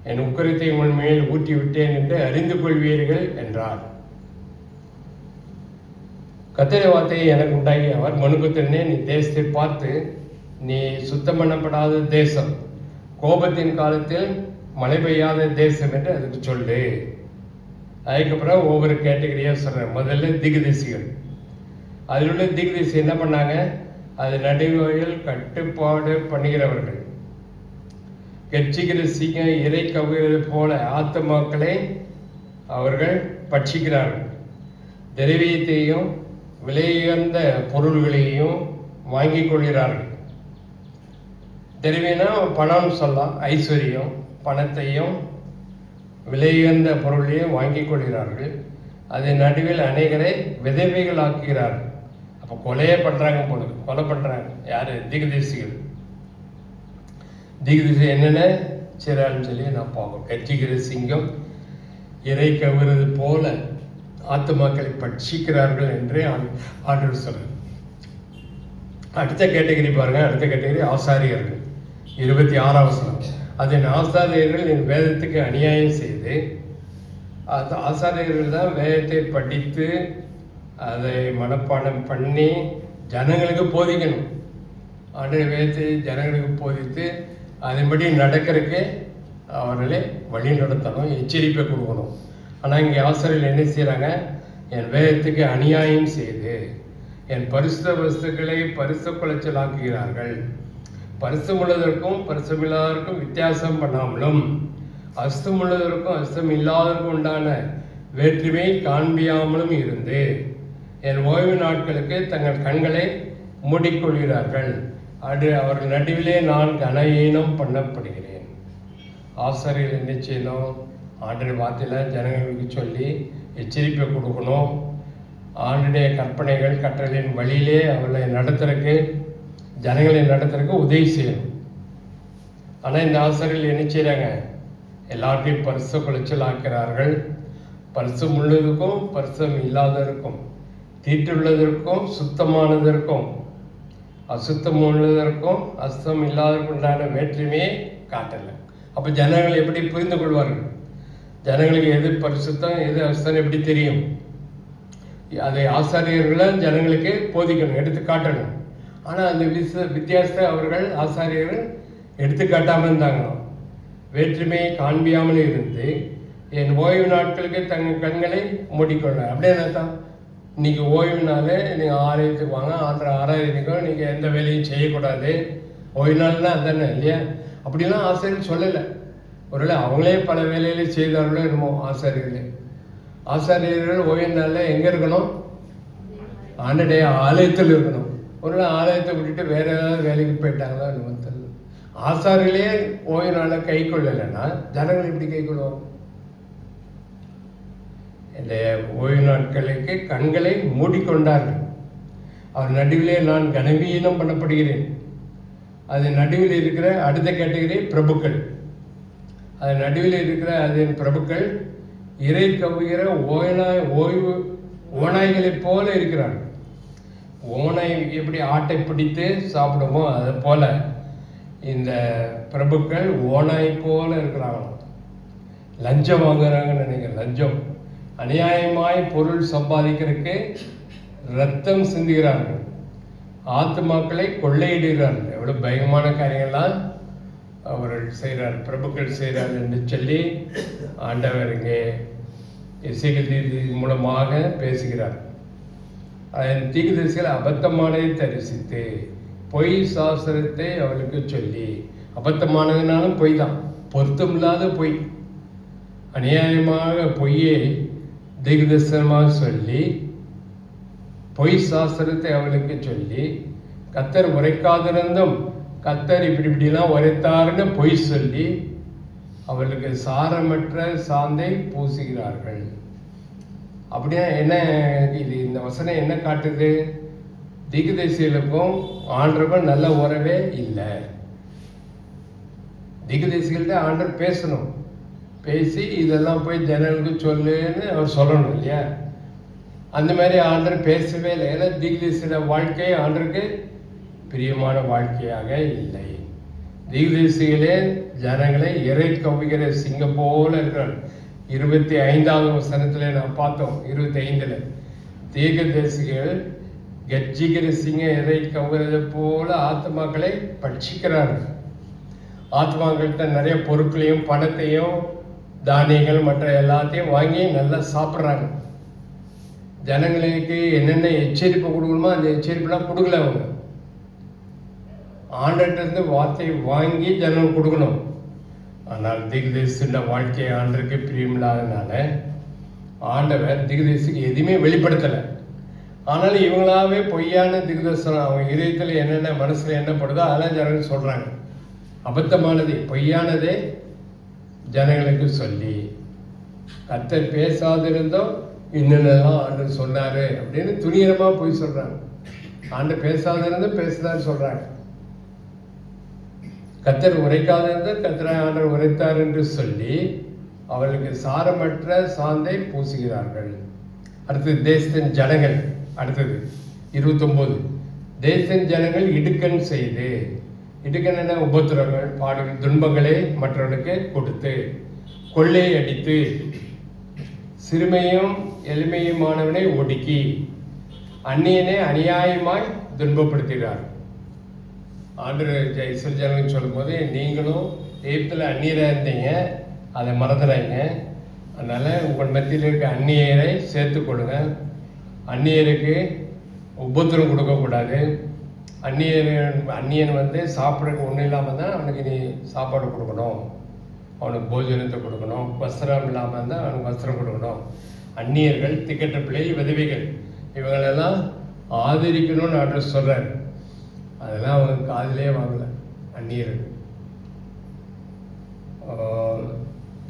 [SPEAKER 1] என் உக்கரத்தை உங்கள் மேல் ஊற்றி விட்டேன் என்று அறிந்து கொள்வீர்கள் என்றார். கர்த்தருடைய வார்த்தையை எனக்கு உண்டாகி அவர், மனுபுத்திரனே, நீ தேசத்தை பார்த்து, நீ சுத்தம் பண்ணப்படாத தேசம், கோபத்தின் காலத்தில் மழை பெய்யாத தேசம் என்று அதுக்கு சொல்லு. அதுக்கப்புறம் ஒவ்வொரு கேட்டகரியாக சொல்கிறேன். முதல்ல திகதரிசிகள். அதில் உள்ள திகதரிசி என்ன பண்ணாங்க? அது நடுவில் கட்டுப்பாடு பண்ணுகிறவர்கள். கட்சிக்கிற சீக்கிரம் இறை கவுகிறது போல ஆத்துமாக்களை அவர்கள் பட்சிக்கிறார்கள். திரவியத்தையும் விலையுயர்ந்த பொருள்களையும் வாங்கி கொள்கிறார்கள். திரவியனா பணம் சொல்லலாம், ஐஸ்வர்யம், பணத்தையும் விலையுயர்ந்த பொருளையும் வாங்கி கொள்கிறார்கள். அதன் நடுவில் அநேகரை விதவைகள் ஆக்குகிறார்கள். அப்போ கொலையே பண்ணுறாங்க போல, கொலை பண்ணுறாங்க. யார்? திகதரிசிகள். திகதரிசி என்னென்ன செய்கிறான்னு சொல்லி நான் பார்க்கணும். கட்சிக்கிற சிங்கம் இறை கவுறது போல ஆத்துமாக்களை பட்சிக்கிறார்கள் என்றே ஆண்டவர் சொல்றார். அடுத்த கேட்டகரி பாருங்க. அடுத்த கேட்டகரி ஆசாரியர்கள். 26ஆம் வசனம். அதன் ஆசாரியர்கள் என் வேதத்துக்கு அநியாயம் செய்து, அந்த ஆசாரியர்கள் தான் வேதத்தை படித்து அதை மனப்பாடம் பண்ணி ஜனங்களுக்கு போதிக்கணும். ஆண்டவர் வேதத்தை ஜனங்களுக்கு போதித்து அதன்படி நடக்கிறதுக்கு அவர்களை வழி நடத்தணும், எச்சரிப்பை கொடுக்கணும். ஆனால் இங்கே ஆசிரியர்கள் என்ன செய்கிறாங்க? என் வேதத்துக்கு அநியாயம் செய்து என் பரிசுத்த வஸ்துக்களை பரிசு குலைச்சலாக்குகிறார்கள். பரிசுமுள்ளதற்கும் பரிசுமில்லாதற்கும் வித்தியாசம் பண்ணாமலும், அஸ்தமுள்ளதற்கும் அஸ்தம் இல்லாததற்கும் உண்டான வேற்றுமை காண்பியாமலும் இருந்து என் ஓய்வு நாட்களுக்கு தங்கள் கண்களை மூடிக்கொள்கிறார்கள். அவர்கள் நடுவிலே நான் கனஈனம் பண்ணப்படுகிறேன். ஆசாரியர்கள் என்ன செய்யணும்? ஆண்டவருடைய வார்த்தையெல்லாம் ஜனங்களுக்கு சொல்லி எச்சரிப்பை கொடுக்கணும். ஆண்டுடைய கற்பனைகள் கட்டளையின் வழியிலே அவர்களை நடத்துறதுக்கு, ஜனங்களை நடத்துறதுக்கு உதவி செய்யணும். ஆனால் இந்த ஆசாரியர்கள் என்ன செய்கிறாங்க? எல்லாத்தையும் பரிசு குலைச்சல் ஆக்கிறார்கள். பரிசம் உள்ளதற்கும் பரிசம் இல்லாததற்கும், தீட்டுள்ளதற்கும் சுத்தமானதற்கும், அசுத்தம் உள்ளதற்கும் அசுத்தம் இல்லாததற்கும் உண்டான வேற்றுமையே காட்டலை. அப்போ ஜனங்கள் எப்படி புரிந்து கொள்வார்கள்? ஜனங்களுக்கு எது பரிசுத்தம் எது அசுத்தம் எப்படி தெரியும்? அதை ஆசாரியர்களை ஜனங்களுக்கு போதிக்கணும், எடுத்து காட்டணும். ஆனால் அந்த வித்தியாசத்தை அவர்கள் ஆசாரியர்கள் எடுத்து காட்டாமல் இருந்தாங்க. வேற்றுமையை காண்பியாமல் இருந்து என் ஓய்வு நாட்களுக்கு தங்கள் கண்களை மூடிக்கொள்ள. அப்படியே தான் இன்னைக்கு ஓய்வு நாள், நீங்கள் ஆலயத்துக்கு வாங்க, ஆராதனைக்கும் நீங்கள் எந்த வேலையும் செய்யக்கூடாது, ஓய்வு நாள்னா அதானே இல்லையா? அப்படிலாம் ஆசிரியர் சொல்லலை. ஒருவேளை அவங்களே பல வேலைகளை செய்தார்களோ என்னமோ ஆசாரியர்கள் ஓய்வு நாளில் எங்கே இருக்கணும்? ஆண்டுடைய ஆலயத்தில் இருக்கணும். ஒருவேளை ஆலயத்தை விட்டுட்டு வேற ஏதாவது வேலைக்கு போயிட்டாங்களோ என்னமோ தெரியல. ஆசாரிகளே ஓய்வு நாளை கை கொள்ளலைன்னா ஜனங்கள் எப்படி கை கொள்வாங்க? இந்த ஓய்வு நாட்களுக்கு கண்களை மூடிக்கொண்டார்கள். அவர் நடுவிலே நான் கனவீனம் பண்ணப்படுகிறேன். அது நடுவில் இருக்கிற அடுத்த கேட்டகரி பிரபுக்கள். அது நடுவில் இருக்கிற அதன் பிரபுக்கள் இறை கவுகிற ஓய்வு ஓநாய்களைப் போல இருக்கிறார்கள். ஓநாய் எப்படி ஆட்டை பிடித்து சாப்பிடுமோ அதை போல இந்த பிரபுக்கள் ஓநாய் போல இருக்கிறாங்களாம். லஞ்சம் வாங்குறாங்கன்னு நினைக்கிறேன். லஞ்சம், அநியாயமாய் பொருள் சம்பாதிக்கிறதுக்கு ரத்தம் சிந்துகிறார்கள், ஆத்மாக்களை கொள்ளையிடுகிறார்கள். எவ்வளோ பயங்கரமான காரியங்கள்லாம் அவர்கள் செய்கிறார், பிரபுக்கள் செய்கிறார் என்று சொல்லி ஆண்டவர் இங்கே எசேக்கியேல் மூலமாக பேசுகிறார். அதன் தீர்க்கதரிசிகள் அபத்தமானதை தரிசித்து பொய் சாஸ்திரத்தை அவளுக்கு சொல்லி, அபத்தமானதுனாலும் பொய் தான், பொருத்தமில்லாத பொய், அநியாயமாக பொய்யை தீர்க்கதரிசனமாக சொல்லி பொய் சாஸ்திரத்தை அவளுக்கு சொல்லி, கர்த்தர் உரைக்காதிருந்தும் கர்த்தர் இப்படிலாம் உரைத்தாருன்னு பொய் சொல்லி அவளுக்கு சாரமற்ற சாந்தை பூசுகிறார்கள். அப்படின்னா என்ன இது? இந்த வசனம் என்ன காட்டுது? தீர்க்கதரிசிகளுக்கும் ஆண்டவருக்கும் நல்ல உறவே இல்லை. தீர்க்கதரிசிகள்கிட்ட ஆண்டவர் பேசணும், பேசி இதெல்லாம் போய் ஜனங்களுக்கு சொல்லுன்னு அவர் சொல்லணும் இல்லையா? அந்த மாதிரி ஆண்டவர் பேசவே இல்லை. ஏன்னா தீர்க்கதரிசியோட வாழ்க்கை ஆண்டருக்கு பிரியமான வாழ்க்கையாக இல்லை. தீர்க்கதரிசிகளே ஜனங்களை இறை கவ்வுகிற சிங்கம் போல இருக்கிறார். 25வது வசனத்தில் நான் பார்த்தோம், 25 தீர்க்கதரிசிகள் கர்ஜிக்கிற சிங்கம் இறை கவ்வுறது போல ஆத்மாக்களை பட்சிக்கிறார்கள். ஆத்மாக்கள்கிட்ட நிறைய பொருட்களையும் பணத்தையும் தானியங்கள் மற்ற எல்லாத்தையும் வாங்கி நல்லா சாப்பிட்றாங்க. ஜனங்களுக்கு என்னென்ன எச்சரிப்பு கொடுக்கணுமோ அந்த எச்சரிப்புலாம் கொடுக்கல. அவங்க ஆண்டர்கிட்ட வார்த்தையை வாங்கி ஜனங்கள் கொடுக்கணும். ஆனால் தீர்க்கதரிசியோட வாழ்க்கையை ஆண்டருக்கு பிரியமில்லாதனால ஆண்டவர் தீர்க்கதரிசிக்கு எதுவுமே வெளிப்படுத்தலை. ஆனாலும் இவங்களாவே பொய்யான தீர்க்கதரிசனம், அவங்க இதயத்தில் என்னென்ன மனசில் என்ன படுதோ அதெல்லாம் ஜனங்கள் சொல்கிறாங்க. அபத்தமானது பொய்யானதே ஜனங்களுக்கு சொல்லி, கர்த்தர் பேசாதிருந்தோம் இன்னென்னலாம் ஆண்டவர் சொன்னார் அப்படின்னு துணிகரமாக போய் சொல்கிறாங்க. ஆண்டவர் பேசாதிருந்தும் பேசுதான்னு சொல்கிறாங்க. கர்த்தர் உரைக்காதிருந்தால் கர்த்தராய் ஆண்டவர் உரைத்தார் என்று சொல்லி அவர்களுக்கு சாரமற்ற சாந்தை பூசுகிறார்கள். அடுத்தது தேசத்தின் ஜனங்கள். அடுத்தது 29 தேசத்தின் ஜனங்கள் இடுக்கண் செய்து, இடுக்கண் என்ன? உபத்திரங்கள், பாடுகள், துன்பங்களை மற்றவர்களுக்கு கொடுத்து, கொள்ளை அடித்து, சிறுமையும் எளிமையுமானவனை ஒடுக்கி, அந்நியனை அநியாயமாய் துன்பப்படுத்துகிறார். ஆண்டவர் இஸ்ரவேல் ஜனங்கள் சொல்லும் போது, நீங்களும் எகிப்தில் அந்நியராக இருந்தீங்க, அதை மறந்துடாங்க. அதனால் உங்கள் மத்தியில் இருக்க அந்நியரை சேர்த்து கொடுங்க. அந்நியருக்கு உபத்திரம் கொடுக்கக்கூடாது. அந்நியன் வந்து சாப்பிட்றதுக்கு ஒன்றும் இல்லாமல் தான் அவனுக்கு நீ சாப்பாடு கொடுக்கணும், அவனுக்கு போஜனத்தை கொடுக்கணும். வஸ்திரம் இல்லாமல் இருந்தால் அவனுக்கு வஸ்திரம் கொடுக்கணும். அந்நியர்கள், திக்கற்ற பிள்ளைகள், விதவைகள், இவங்களெல்லாம் ஆதரிக்கணும்னு ஆண்டவர் சொல்கிறார். அதெல்லாம் அவனுக்கு காதிலே வாங்கலை. அந்நியர்கள்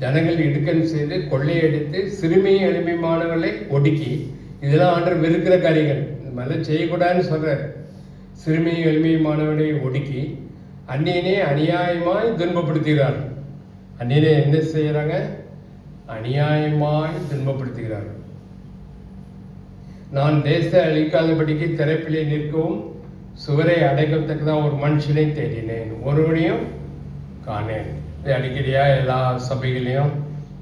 [SPEAKER 1] ஜனங்கள் இடுக்கன் செய்து கொள்ளையடித்து சிறுமியும் எளிமையானவர்களை ஒடுக்கி, இதெல்லாம் ஆண்டவர் வெறுக்கிற காரியங்கள், இந்த மாதிரிலாம் செய்யக்கூடாதுன்னு சொல்கிறார். சிறுமியும் எளிமையுமானவனை ஒடுக்கி அந்நியனே அநியாயமாய் துன்பப்படுத்துகிறார். அந்நியனே என்ன செய்கிறாங்க? அநியாயமாய் துன்பப்படுத்துகிறார்கள். நான் தேசத்தை அழிக்காதபடிக்கு திறப்பிலே நிற்கவும் சுவரை அடைக்கத்தக்கதான் ஒரு மனுஷனை தேடினேன், ஒருவனையும் காணேன். இது அடிக்கடியாக எல்லா சபைகளையும்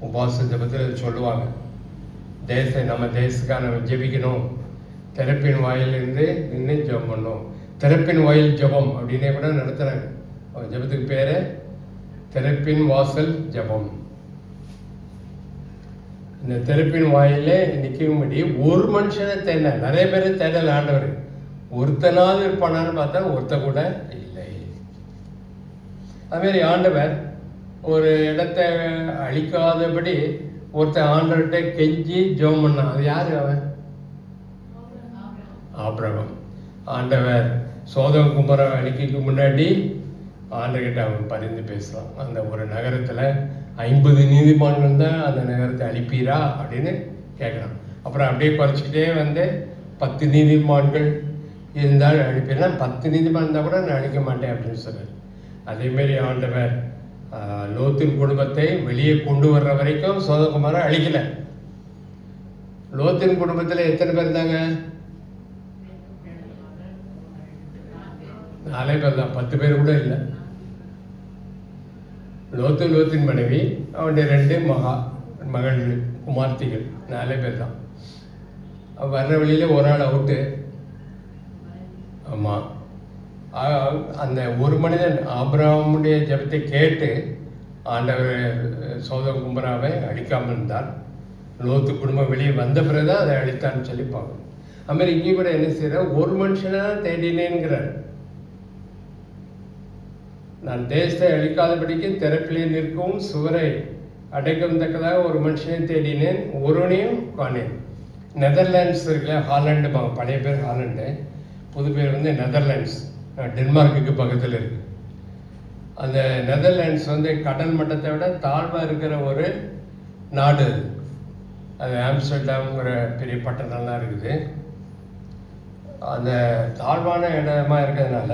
[SPEAKER 1] உபாச ஜபத்தில் சொல்லுவாங்க. நம்ம தேசத்துக்காக நம்ம ஜெபிக்கணும், திறப்பின் வாயிலிருந்து நின்று ஜெபம் பண்ணணும். திறப்பின் வாயில் ஜெபம் அப்படின்னே கூட நடத்துகிறாங்க. ஜெபத்துக்கு பேர் திறப்பின் வாசல் ஜெபம். இந்த திறப்பின் வாயில நிற்கும்படி ஒரு மனுஷனை தேட, நிறைய பேரை தேடல் ஆண்டவர். ஒருத்தனாவது இருப்பானான்னு பார்த்தா ஒருத்த கூட இல்லை. அதுமாரி ஆண்டவர் ஒரு இடத்த அழிக்காதபடி ஒருத்தன் ஆண்டவர்கிட்ட கெஞ்சி ஜெபம் பண்ணான். அது யாரு? அவன் ஆபிரகாம். ஆண்டவர் சோதம் குமரை அழிக்கைக்கு முன்னாடி ஆண்டவர்கிட்ட அவன் பரிந்து பேசலாம். அந்த ஒரு நகரத்தில் 50 நீதிமான்கள் தான் அந்த நகரத்தை அழிப்பீரா அப்படின்னு கேட்குறான். அப்புறம் அப்படியே குறைச்சிக்கிட்டே வந்து 10 நீதிமான்கள் இருந்தால் அழிப்பீரா, 10 நீதிமான் இருந்தால் கூட நான் அழிக்க மாட்டேன் அப்படின்னு சொன்னார். அதேமாரி ஆண்டவர் லோத்தின் குடும்பத்தை வெளியே கொண்டு வர்ற வரைக்கும் சோதகுமாரை அழிக்கலை. லோத்தின் குடும்பத்தில் எத்தனை பேர் இருந்தாங்க? 4 பேர் தான், 10 பேர் கூட இல்லை. லோத்தின் மனைவி, அவனுடைய 2 மகள்கள் குமார்த்திகள், 4 பேர் தான். வர்ற வழியில் ஒரு ஆள் அவுட்டு. ஆமாம், அந்த ஒரு மனிதன் ஆபிரகாமுடைய ஜெபத்தை கேட்டு ஆண்டவர் சோதம் கும்பராவை அழிக்காமல் இருந்தார். லோத்து குடும்பம் வெளியே வந்த பிறகுதான் அதை அழித்தான்னு சொல்லி பார்க்கணும். அதுமாதிரி இங்கே கூட என்ன செய்யற, ஒரு மனுஷனாக தேடினேங்கிறார். நான் தேசத்தை அழிக்காதபடிக்கு திறப்பிலே நிற்கவும் சுவரை அடைக்கவும் தக்கதாக ஒரு மனுஷனை தேடினேன், ஒருவனையும் காணேன். நெதர்லாண்ட்ஸ் இருக்குல்ல, ஹாலண்டு, பழைய பேர் ஹாலண்டு, புது பேர் வந்து நெதர்லாண்ட்ஸ், டென்மார்க்குக்கு பக்கத்தில் இருக்குது. அந்த நெதர்லாண்ட்ஸ் வந்து கடல் மட்டத்தை விட தாழ்வாக இருக்கிற ஒரு நாடு. அது ஆம்ஸ்டர்டாம்ங்கிற பெரிய பட்டணம்லாம் இருக்குது. அந்த தாழ்வான இடமா இருக்கிறதுனால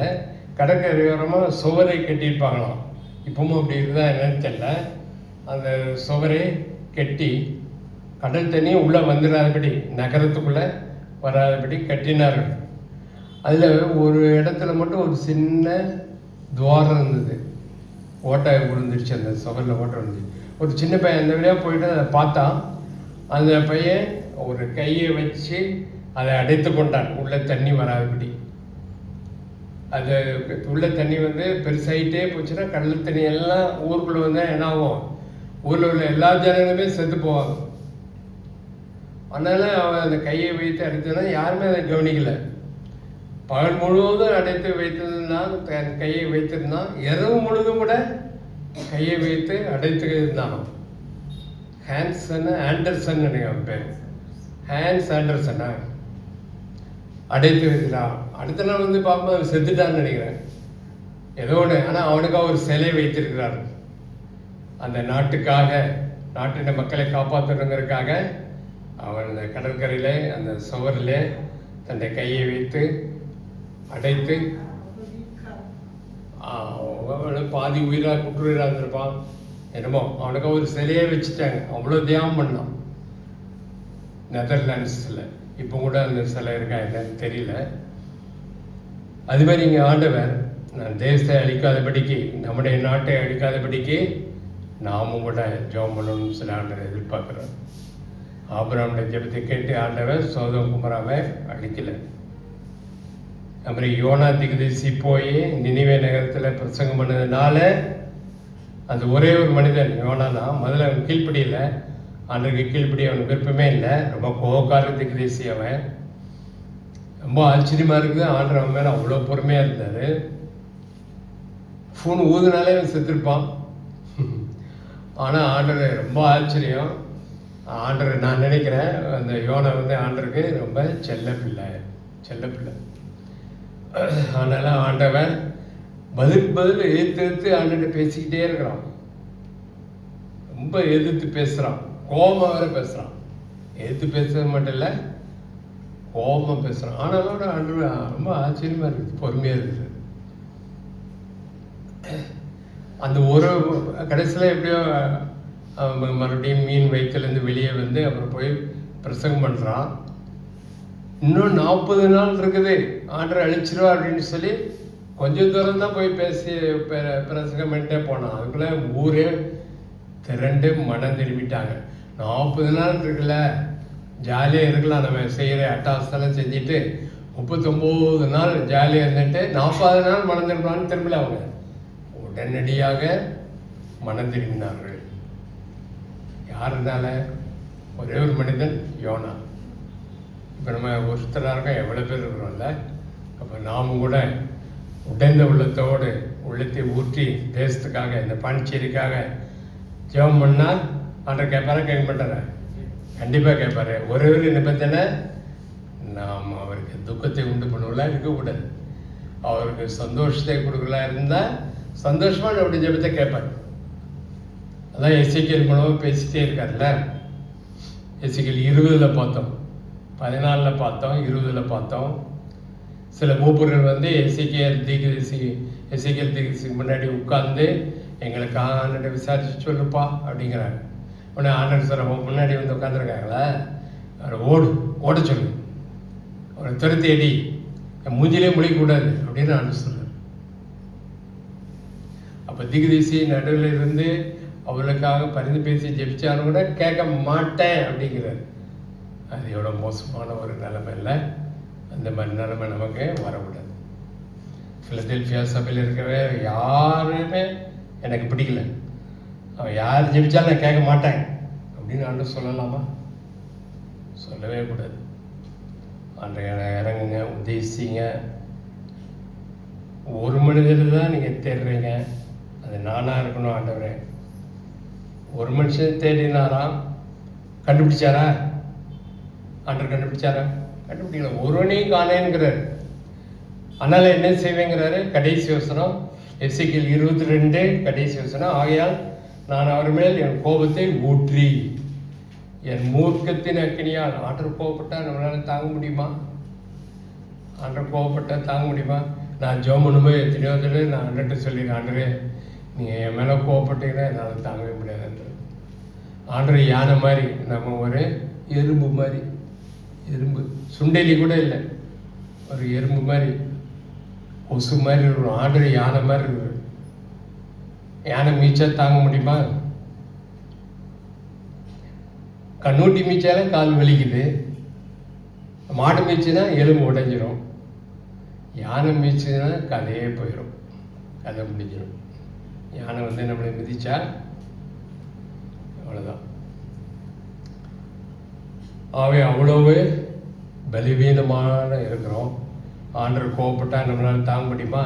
[SPEAKER 1] கடற்கரையோரமாக சுவரை கட்டியிருப்பாங்களாம். இப்பவும் அப்படி இருக்குதா என்னன்னு தெரியல. அந்த சுவரை கட்டி கடல் தண்ணி உள்ளே வந்துடாதபடி, நகரத்துக்குள்ளே வராதபடி கட்டினார்கள். அதில் ஒரு இடத்துல மட்டும் ஒரு சின்ன துவாரம் இருந்தது, ஓட்டை விழுந்துருச்சு. அந்த சுவரில் ஓட்டை விழுந்துச்சு. ஒரு சின்ன பையன் அந்த வழியாக போயிட்டு அதை பார்த்தான். அந்த பையன் ஒரு கையை வச்சு அதை அடைத்து கொண்டான், உள்ளே தண்ணி வராதபடி. அது உள்ள தண்ணி வந்து பெருசாகிட்டே போச்சுன்னா கடல் தண்ணி எல்லாம் ஊருக்குள்ளே வந்தால் என்ன ஆகும்? ஊரில் உள்ள எல்லா ஜனங்களுமே செத்து போவாங்க. அதனால் அவன் அந்த கையை வைத்து அடைத்தனா யாருமே அதை கவனிக்கலை. பகல் முழுவதும் அடைத்து வைத்திருந்தான், கையை வைத்திருந்தான். இரவு முழுவதும் கூட கையை வைத்து அடைத்து இருந்தான். ஆண்டர்சன் நினைக்கிறேன் பேர், ஹான்ஸ் ஆண்டர்சனா, அடைத்து வைக்கிறான். அடுத்த நாள் வந்து பார்க்கும்போது செத்துட்டான்னு நினைக்கிறேன், ஏதோ ஒன்று. ஆனால் அவனுக்காக ஒரு சிலை வைத்திருக்கிறார். அந்த நாட்டுக்காக, நாட்டின் மக்களை காப்பாற்றணுங்கிறதுக்காக அவன் அந்த கடற்கரையில் அந்த சுவரில் தன்னை கையை வைத்து அடைத்து, பாதி உயிராக குற்றுயிராக இருந்திருப்பான் என்னமோ, அவனுக்காக ஒரு சிலையே வச்சுட்டாங்க. அவ்வளோ தியானம் பண்ணான் நெதர்லாண்ட்ஸில். இப்போ கூட அந்த சிலை இருக்கா என்னன்னு தெரியல. அது மாதிரி இங்கே ஆண்டவர் நான் தேசத்தை அழிக்காதபடிக்கு, நம்முடைய நாட்டை அழிக்காதபடிக்கு நாமும் கூட ஜெபம் பண்ணணும்னு சில ஆண்டவர் எதிர்பார்க்குறார். ஆபிரகாமுடைய ஜெபத்தை கேட்டு ஆண்டவர் சோதம் குமராவை அழிக்கலை. அப்புறம் யோனா தீர்க்கதரிசி போய் நினிவே நகரத்தில் பிரசங்கம் பண்ணதுனால அந்த ஒரே ஒரு மனிதன் யோனா தான். முதல்ல அவன் கீழ்ப்படியில், ஆண்டவருக்கு கீழ்ப்படி அவனுக்கு விருப்பமே இல்லை. ரொம்ப கோபக்கார தீர்க்கதரிசி அவன். ரொம்ப ஆச்சரியமாக இருக்குது, ஆண்டவர் அவன் மேலே அவ்வளோ பொறுமையாக இருந்தார். ஃபோன் ஊதுனாலே அவன் செத்துருப்பான். ஆனால் ஆண்டவர் ரொம்ப ஆச்சரியம். ஆண்டவர் நான் நினைக்கிறேன் அந்த யோனா வந்து ஆண்டருக்கு ரொம்ப செல்ல பிள்ளை. அதனால் ஆண்டவன் பதில் எதிர்த்து ஆண்டவர்கிட்ட பேசிக்கிட்டே இருக்கிறான். ரொம்ப எதிர்த்து பேசுகிறான், கோபமாக வேற பேசுகிறான். எதிர்த்து பேசுறது மட்டும் இல்லை, கோபமாக பேசுகிறான். ஆனாலும் ஆண்டவர் ரொம்ப ஆச்சரியமாக இருக்குது, பொறுமையாக இருக்குது. அந்த ஒரு கடைசியில் எப்படியோ மறுபடியும் மீன் வயிற்றுலேருந்து வெளியே வந்து அப்புறம் போய் பிரசங்கம் பண்ணுறான். இன்னும் 40 நாள் இருக்குது, ஆண்டவர் அழிச்சிருவா அப்படின்னு சொல்லி கொஞ்சம் தூரம் தான் போய் பேசி பிரசங்கம் பண்ணிட்டே போனான். அதுக்குள்ளே ஊரே திரண்டு மனம் திரும்பிட்டாங்க. 40 நாள் இருக்குல்ல, ஜாலியாக இருக்கலாம், நம்ம செய்கிற அட்டாசெல்லாம் செஞ்சுட்டு 39 நாள் ஜாலியாக இருந்துட்டு 40 நாள் மனம் திரும்பினான்னு திரும்பல. அவங்க உடனடியாக மனம் திரும்பினார்கள். யாருனால? ஒரே ஒரு மனிதன், யோனா. இப்போ நம்ம ஒருத்தராக இருக்கோம், எவ்வளோ பேர் இருக்கிறோம்ல. அப்போ நாமும் கூட உடைந்த உள்ளத்தோடு உள்ளத்தை ஊற்றி தேசத்துக்காக, இந்த பாண்டிச்சேரிக்காக ஜெபம் பண்ணால் ஆண்டவர் கேட்பாரா? கேட்க மாட்டாரா? கண்டிப்பாக கேட்பாரு. ஒரே ஒரு நிபந்தனை, நாம் அவருக்கு துக்கத்தை உண்டு பண்ணுவலாம் இருக்கக்கூடாது. அவருக்கு சந்தோஷத்தை கொடுக்கலாம் இருந்தால் சந்தோஷமாக அப்படி ஜெபத்தை கேட்பார். அதான் எசேக்கியேல் மூலமாக பேசிகிட்டே இருக்கார்ல. எசேக்கியேல் 20 பார்த்தோம், 14 பார்த்தோம், 20 பார்த்தோம். சில மூப்பர்கள் வந்து எசேக்கியேல் தீர்க்கதரிசிக்கு முன்னாடி உட்கார்ந்து எங்களுக்கு ஆண்டவரை விசாரிச்சு சொல்லுப்பா அப்படிங்கிறாங்க. உடனே ஆண்டவர் சார் முன்னாடி வந்து உட்காந்துருக்காங்களா, அவரை ஓட சொல்லு, அவரை துரத்தி அடி, என் மூஞ்சிலே முடிக்கக்கூடாது அப்படின்னு ஆண்டவர் சொல்றார். அப்போ தீர்க்கதரிசி நடுவில் இருந்து அவளுக்காக பரிந்து பேசி ஜெபிச்சாலும் கூட கேட்க மாட்டேன் அப்படிங்கிறார். அது எவ்வளோ மோசமான ஒரு நிலைமை இல்லை. அந்த மாதிரி நிலைமை நமக்கு வரக்கூடாது. பிலதெல்பியா சபையில் இருக்கவே யாருமே எனக்கு பிடிக்கல, அவன் யார் ஜெபிச்சாலும் நான் கேட்க மாட்டேன் அப்படின்னு ஆண்டவர் சொல்லலாமா? சொல்லவே கூடாது. ஆண்டவரை இறங்குங்க, உத்தேசிங்க. ஒரு மனிதர் தான் நீங்கள் தேடுறீங்க, அது நானாக இருக்கணும். ஆண்டவரே ஒரு மனுஷன் தேடினாராம், கண்டுபிடிச்சாரா? ஆண்டவர் கண்டுபிடிச்சாரா? கண்டுபிடிக்கல. ஒருவனையும் காணேங்கிறார். அதனால என்ன செய்வேங்கிறாரு? கடைசி வசனம், எசேக்கியேல் 22 கடைசி வசனம், ஆகையால் நான் அவர் மேல் என் கோபத்தை ஊற்றி என் மூர்க்கத்தின் அக்கினியால். ஆண்டவர் கோபப்பட்டால் நம்மளால தாங்க முடியுமா? ஆண்டவர் கோபப்பட்டால் தாங்க முடியுமா? நான் ஜெபம் பண்ணும்போது எத்தனையோ தடவை நான் ஆண்டர்கிட்ட சொல்லிடுறேன், ஆண்டரே நீங்கள் என் மேலே கோவப்பட்டீங்கன்னா என்னால் தாங்கவே முடியாது. ஆண்டவர் யானை மாதிரி, நம்ம ஒரு எறும்பு மாதிரி, எறும்பு சுண்டெலி கூட இல்லை, ஒரு எறும்பு மாதிரி, கொசு மாதிரி இருக்கும். ஆண்டவர் யானை மாதிரி இருக்கு. யானை மீச்சா தாங்க முடியுமா? கண்ணூட்டி மீச்சாலே கால் வலிக்குது, மாடு மீச்சுன்னா எலும்பு உடைஞ்சிரும், யானை மீச்சுன்னா கதையே போயிடும், கதை முடிஞ்சிடும். யானை வந்து நம்மளை மிதிச்சா அவ்வளோதான். ஆகவே அவ்வளவு பலவீனமான இருக்கிறோம். ஆண்டவர் கோவப்பட்டால் நம்மளால் தாங்க முடியுமா?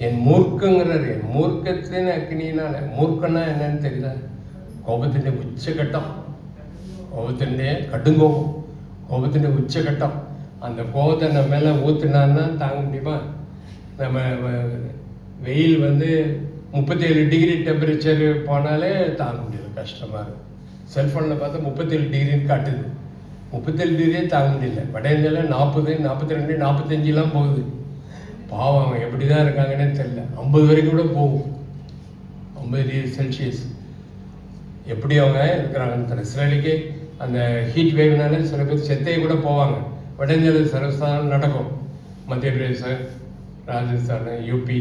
[SPEAKER 1] என் மூர்க்கங்கிறார், என் மூர்க்கத்தின் அக்னியினால. மூர்க்கன்னா என்னன்னு தெரியல, கோபத்திൻ്റെ உச்சகட்டம், கோபத்திൻ്റെ கடுங்கோபம், கோபத்திൻ്റെ உச்சகட்டம். அந்த கோபத்தை நம்ம மேலே ஊற்றுனான்னா தாங்க முடியுமா? நம்ம வெயில் வந்து 37 டிகிரி டெம்பரேச்சர் போனாலே தாங்க முடியல, கஷ்டமாக இருக்குது. செல்ஃபோனில் பார்த்தா 37 டிகிரின்னு காட்டுது, 37 டிகிரியே தாங்க முடியல. வட இந்தியாவில் 40, 42, 45 போகுது. பாவம், அவங்க எப்படி தான் இருக்காங்கன்னே தெரியல. 50 வரைக்கும் கூட போகும், 50 டிகிரி செல்சியஸ். எப்படி அவங்க இருக்கிறாங்கன்னு தெரியல. இஸ்ரேலுக்கு அந்த ஹீட் வேவ்னால சில பேர் செத்தையை கூட போவாங்க. வட இந்தியாவில் சர்வசாதாரணம் நடக்கும். மத்திய பிரதேசம், ராஜஸ்தான், யூபி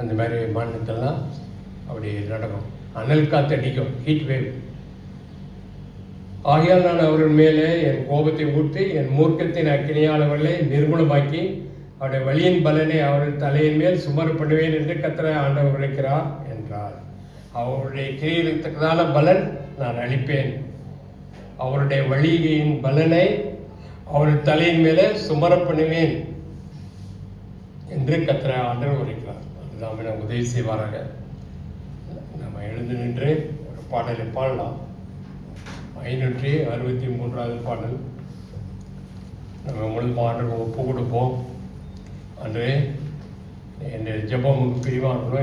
[SPEAKER 1] அந்த மாதிரி மாநிலத்திலலாம் அப்படி நடக்கும். அனல் காற்று அடிக்கும், ஹீட் வேவ். ஆகையால் நான் அவர்கள் மேலே என் கோபத்தை ஊற்றி என் மூர்க்கத்தின் அக்கினியால் அவர்களை நிர்மூலமாக்கி அவருடைய வழியின் பலனை அவர்கள் தலையின் மேல் சுமரப்படுவேன் என்று கர்த்தர் ஆண்டவர் உரைக்கிறார் என்றார். அவருடைய கிரியைகளுக்கான பலன் நான் அளிப்பேன், அவருடைய வழியின் பலனை அவருடைய தலையின் மேலே சுமரப்படுவேன் என்று கர்த்தர் ஆண்டவர் உரைக்கிறார். அதுதான் நம்ம உதவி செய்வாராக. நம்ம எழுந்து நின்று ஒரு பாடலை பாடலாம். 563வது பாடல். நம்ம முழுதும் ஆண்டவருக்கு ஒப்பு கொடுப்போம். அன்று என் ஜெபம் பிரிவாக